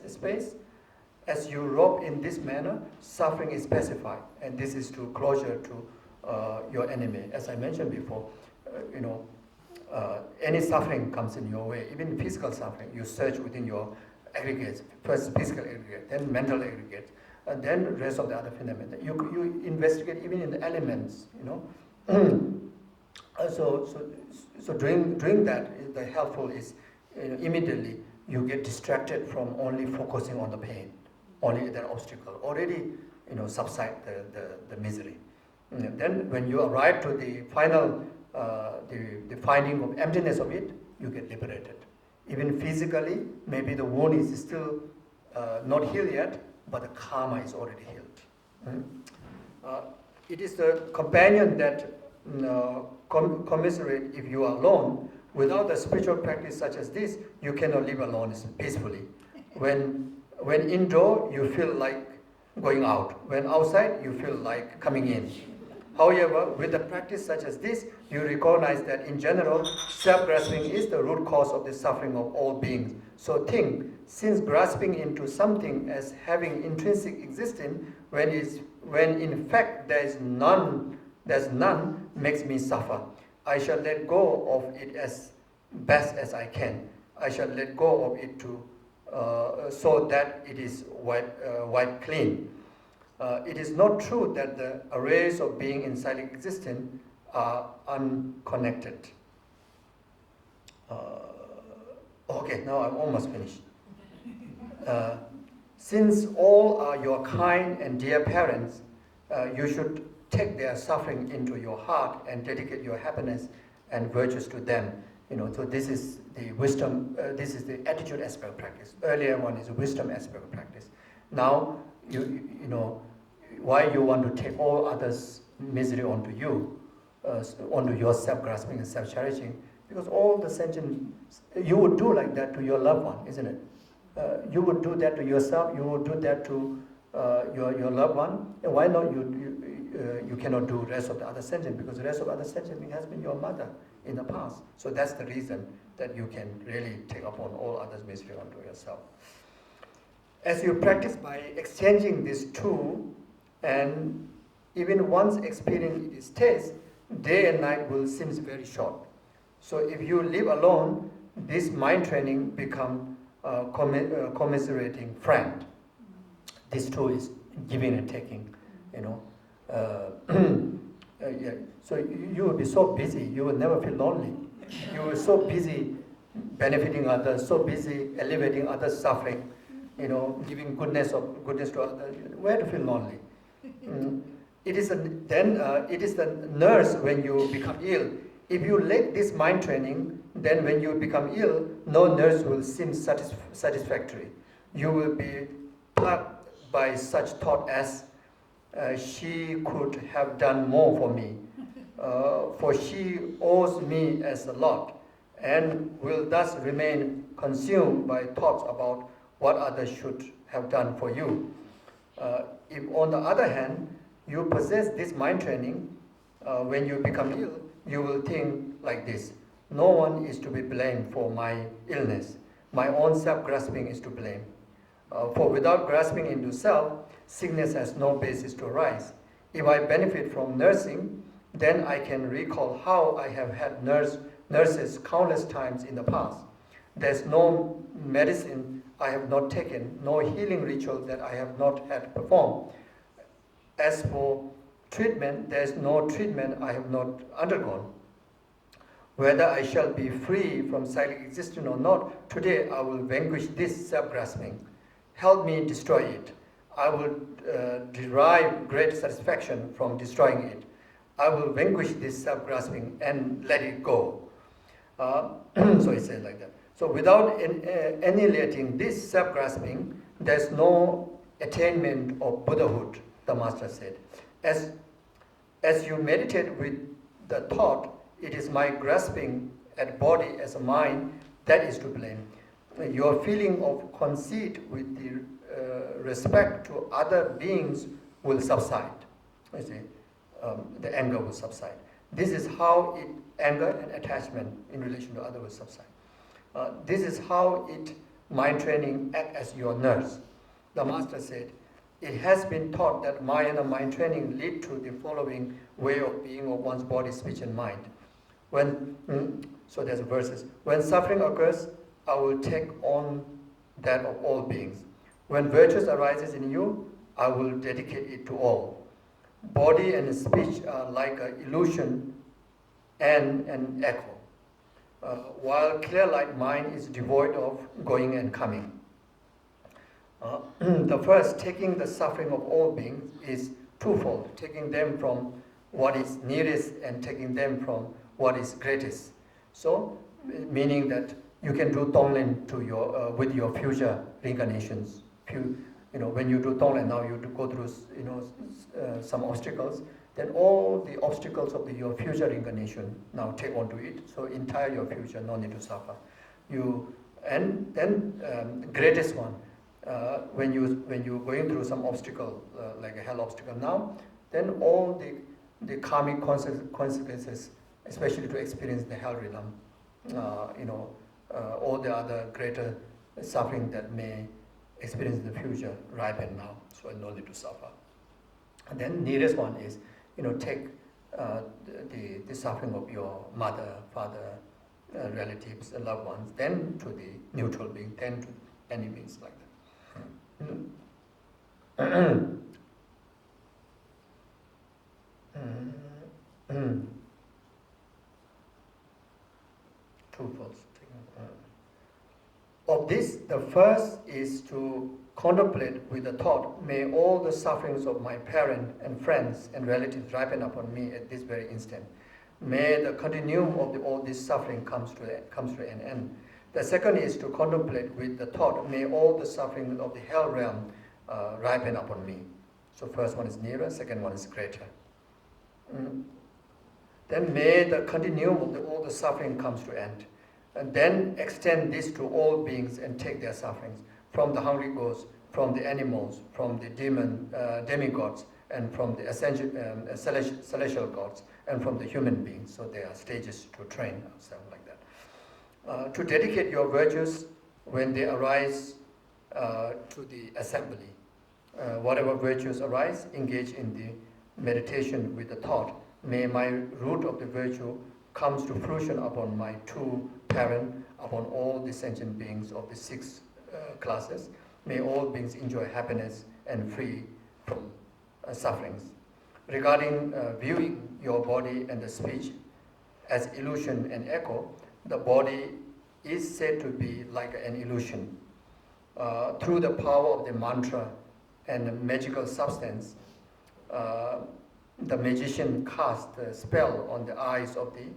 space? As you rob in this manner, suffering is pacified, and this is to closure to your enemy. As I mentioned before, any suffering comes in your way, even physical suffering. You search within your aggregates, first physical aggregate, then mental aggregate, and then the rest of the other phenomena. You investigate even in the elements, So during that, the helpful is immediately you get distracted from only focusing on the pain, only that obstacle. Already, subside the misery. Then when you arrive to the final, the finding of emptiness of it, you get liberated. Even physically, maybe the wound is still not healed yet, but the karma is already healed. It is the companion that commiserate if you are alone. Without a spiritual practice such as this, you cannot live alone peacefully. When indoor, you feel like going out. When outside, you feel like coming in. However, with a practice such as this, you recognize that in general, self-grasping is the root cause of the suffering of all beings. So think, since grasping into something as having intrinsic existence, when in fact there's none makes me suffer. I shall let go of it as best as I can. I shall let go of it so that it is wiped clean. It is not true that the arrays of being in cyclic existence are unconnected. Okay, now I'm almost finished. Since all are your kind and dear parents, you should take their suffering into your heart and dedicate your happiness and virtues to them. So this is the wisdom. This is the attitude aspect of practice. Earlier one is the wisdom aspect of practice. Now why you want to take all others' misery onto you, onto your self-grasping and self-cherishing? Because all the sentient, you would do like that to your loved one, isn't it? You would do that to yourself. You would do that to your loved one. And why not you cannot do the rest of the other sentient? Because the rest of the other sentient has been your mother in the past. So that's the reason that you can really take upon all others' misery onto yourself. As you practice by exchanging these two, and even once experiencing its taste, day and night will seem very short. So if you live alone, this mind training become a commiserating friend. This too is giving and taking, Yeah. So you will be so busy, you will never feel lonely. You will so busy benefiting others, so busy elevating others' suffering, giving goodness to others. Where to feel lonely? It is the nurse when you become ill. If you lack this mind training, then when you become ill, no nurse will seem satisfactory. You will be plagued by such thought as, she could have done more for me, for she owes me as a lot, and will thus remain consumed by thoughts about what others should have done for you. If on the other hand, you possess this mind training, when you become ill, you will think like this: no one is to be blamed for my illness. My own self-grasping is to blame. For without grasping into self, sickness has no basis to arise. If I benefit from nursing, then I can recall how I have had nurses countless times in the past. There's no medicine I have not taken, no healing ritual that I have not had performed. As for treatment, there's no treatment I have not undergone. Whether I shall be free from cyclic existence or not, today I will vanquish this self-grasping. Help me destroy it. I will derive great satisfaction from destroying it. I will vanquish this self-grasping and let it go. So he says like that. So without annihilating this self-grasping, there's no attainment of Buddhahood, the Master said. As you meditate with the thought, it is my grasping at body as a mind that is to blame. Your feeling of conceit with the respect to other beings will subside. You see, the anger will subside. This is how anger and attachment in relation to others will subside. This is how mind training acts as your nurse. The Master said, it has been taught that mind training lead to the following way of being of one's body, speech, and mind. So there's verses. When suffering occurs, I will take on that of all beings. When virtues arises in you, I will dedicate it to all. Body and speech are like an illusion and an echo, while clear light mind is devoid of going and coming. The first, taking the suffering of all beings, is twofold, taking them from what is nearest and taking them from what is greatest. So, meaning that you can do Tonglen to with your future reincarnations. When you do Tonglen, now you go through some obstacles, then all the obstacles of your future reincarnation now take onto it. So entire your future, no need to suffer. And then greatest one, when you're going through some obstacle, like a hell obstacle now, then all the karmic consequences, especially to experience the hell realm, all the other greater suffering that may experience in the future ripen now, so no need to suffer. And then nearest one is, take the suffering of your mother, father, relatives, loved ones, then to the neutral being, then to any beings like that. Twofolds. Of this, the first is to contemplate with the thought, may all the sufferings of my parent and friends and relatives ripen upon me at this very instant. May the continuum of all this suffering comes to an end. The second is to contemplate with the thought, may all the suffering of the hell realm ripen upon me. So first one is nearer, second one is greater. Then may the continuum of all the suffering comes to end. And then extend this to all beings and take their sufferings, from the hungry ghosts, from the animals, from the demigods, and from the celestial gods, and from the human beings. So there are stages to train ourselves like that. To dedicate your virtues when they arise to the assembly. Whatever virtues arise, engage in the meditation with the thought, may my root of the virtue comes to fruition upon my true parent, upon all the sentient beings of the 6 classes. May all beings enjoy happiness and free from sufferings. Regarding viewing your body and the speech as illusion and echo, the body is said to be like an illusion. Through the power of the mantra and the magical substance, the magician casts a spell on the eyes of the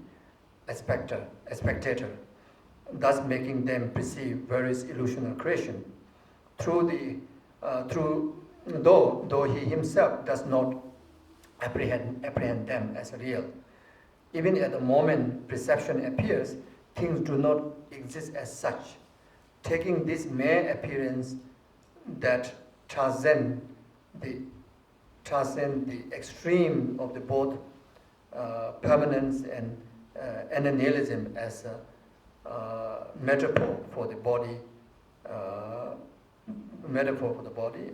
spectator, thus making them perceive various illusional creation. Though he himself does not apprehend them as real. Even at the moment perception appears, things do not exist as such. Taking this mere appearance that transcend the extreme of the both permanence and nihilism as a metaphor for the body,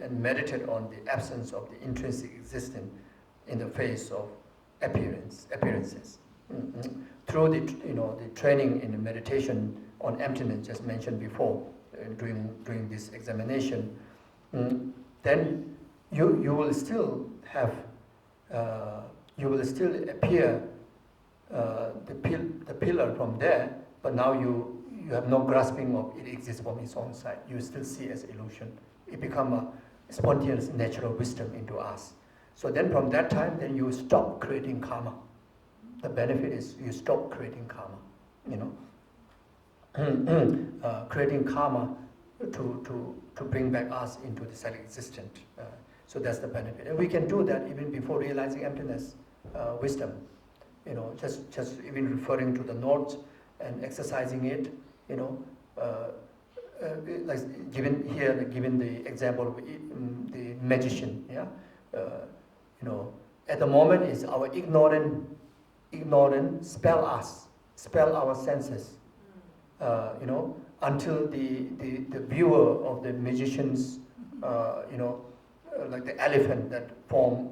and meditate on the absence of the intrinsic existence in the face of appearances. Through the training in the meditation on emptiness, just mentioned before during this examination, then you will still have you will still appear the pillar from there, but now you have no grasping of it exists from its own side. You still see as illusion. It becomes a spontaneous natural wisdom into us. So then from that time, then you stop creating karma. The benefit is you stop creating karma, creating karma to bring back us into the self-existent. So that's the benefit. And we can do that even before realizing emptiness, wisdom. Just even referring to the notes and exercising it, like given the example of the magician, at the moment is our ignorant spell our senses, until the viewer of the magician's, like the elephant that form,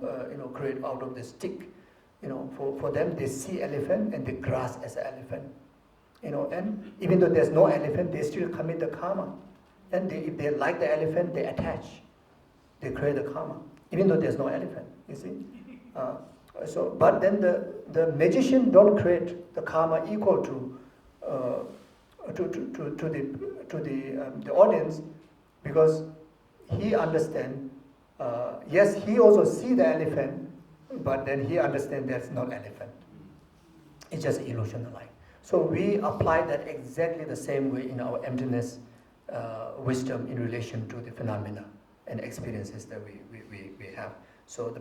create out of the stick, for them they see elephant and they grasp as an elephant, and even though there's no elephant, they still commit the karma, and if they like the elephant, they attach, they create the karma, even though there's no elephant, you see. But then the magician don't create the karma equal to the audience, because he understand. Yes, he also see the elephant, but then he understand that's not elephant. It's just illusion alike. So we apply that exactly the same way in our emptiness wisdom in relation to the phenomena and experiences that we have. So the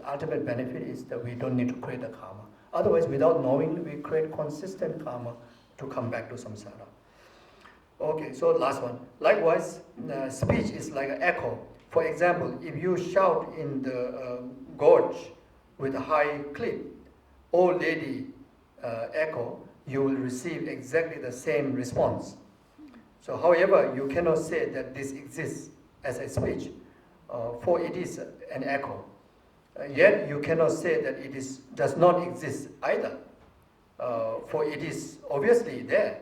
ultimate benefit is that we don't need to create a karma. Otherwise, without knowing, we create consistent karma to come back to samsara. Okay, so last one. Likewise, speech is like an echo. For example, if you shout in the gorge with a high clip, "Oh lady," echo, you will receive exactly the same response. So, however, you cannot say that this exists as a speech, for it is an echo. Yet you cannot say that it does not exist either, for it is obviously there.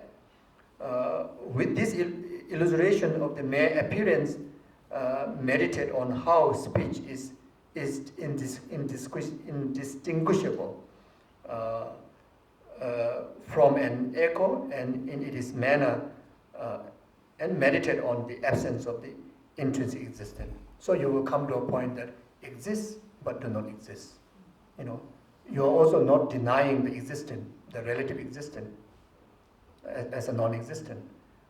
With this illustration of the mere appearance, meditate on how speech is indistinguishable from an echo, and in its manner, and meditate on the absence of the intrinsic existence. So you will come to a point that exists but do not exist. You are also not denying the existence, the relative existence, as a non-existent,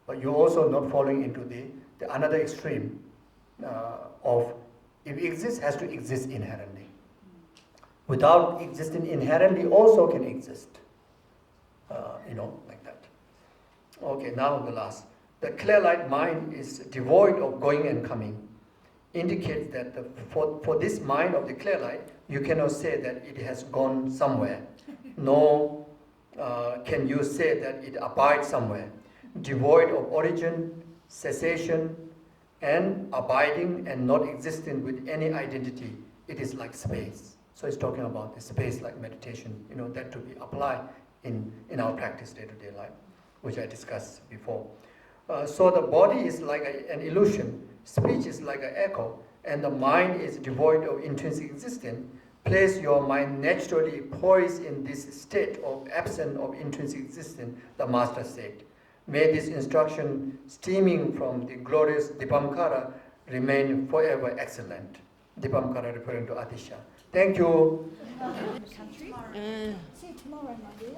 but you're also not falling into the another extreme of if it exists, has to exist inherently. Without existing inherently, also can exist. Like that. Okay, now the last. The clear light mind is devoid of going and coming. Indicates that for this mind of the clear light, you cannot say that it has gone somewhere, nor can you say that it abides somewhere. Devoid of origin, cessation, and abiding and not existing with any identity, it is like space. So it's talking about the space-like meditation, that to be applied in our practice day-to-day life, which I discussed before. So the body is like an illusion, speech is like an echo, and the mind is devoid of intrinsic existence. Place your mind naturally poised in this state of absence of intrinsic existence, the master said. May this instruction stemming from the glorious Dipamkara remain forever excellent. Dipamkara referring to Atisha. Thank you. See you tomorrow, my dear.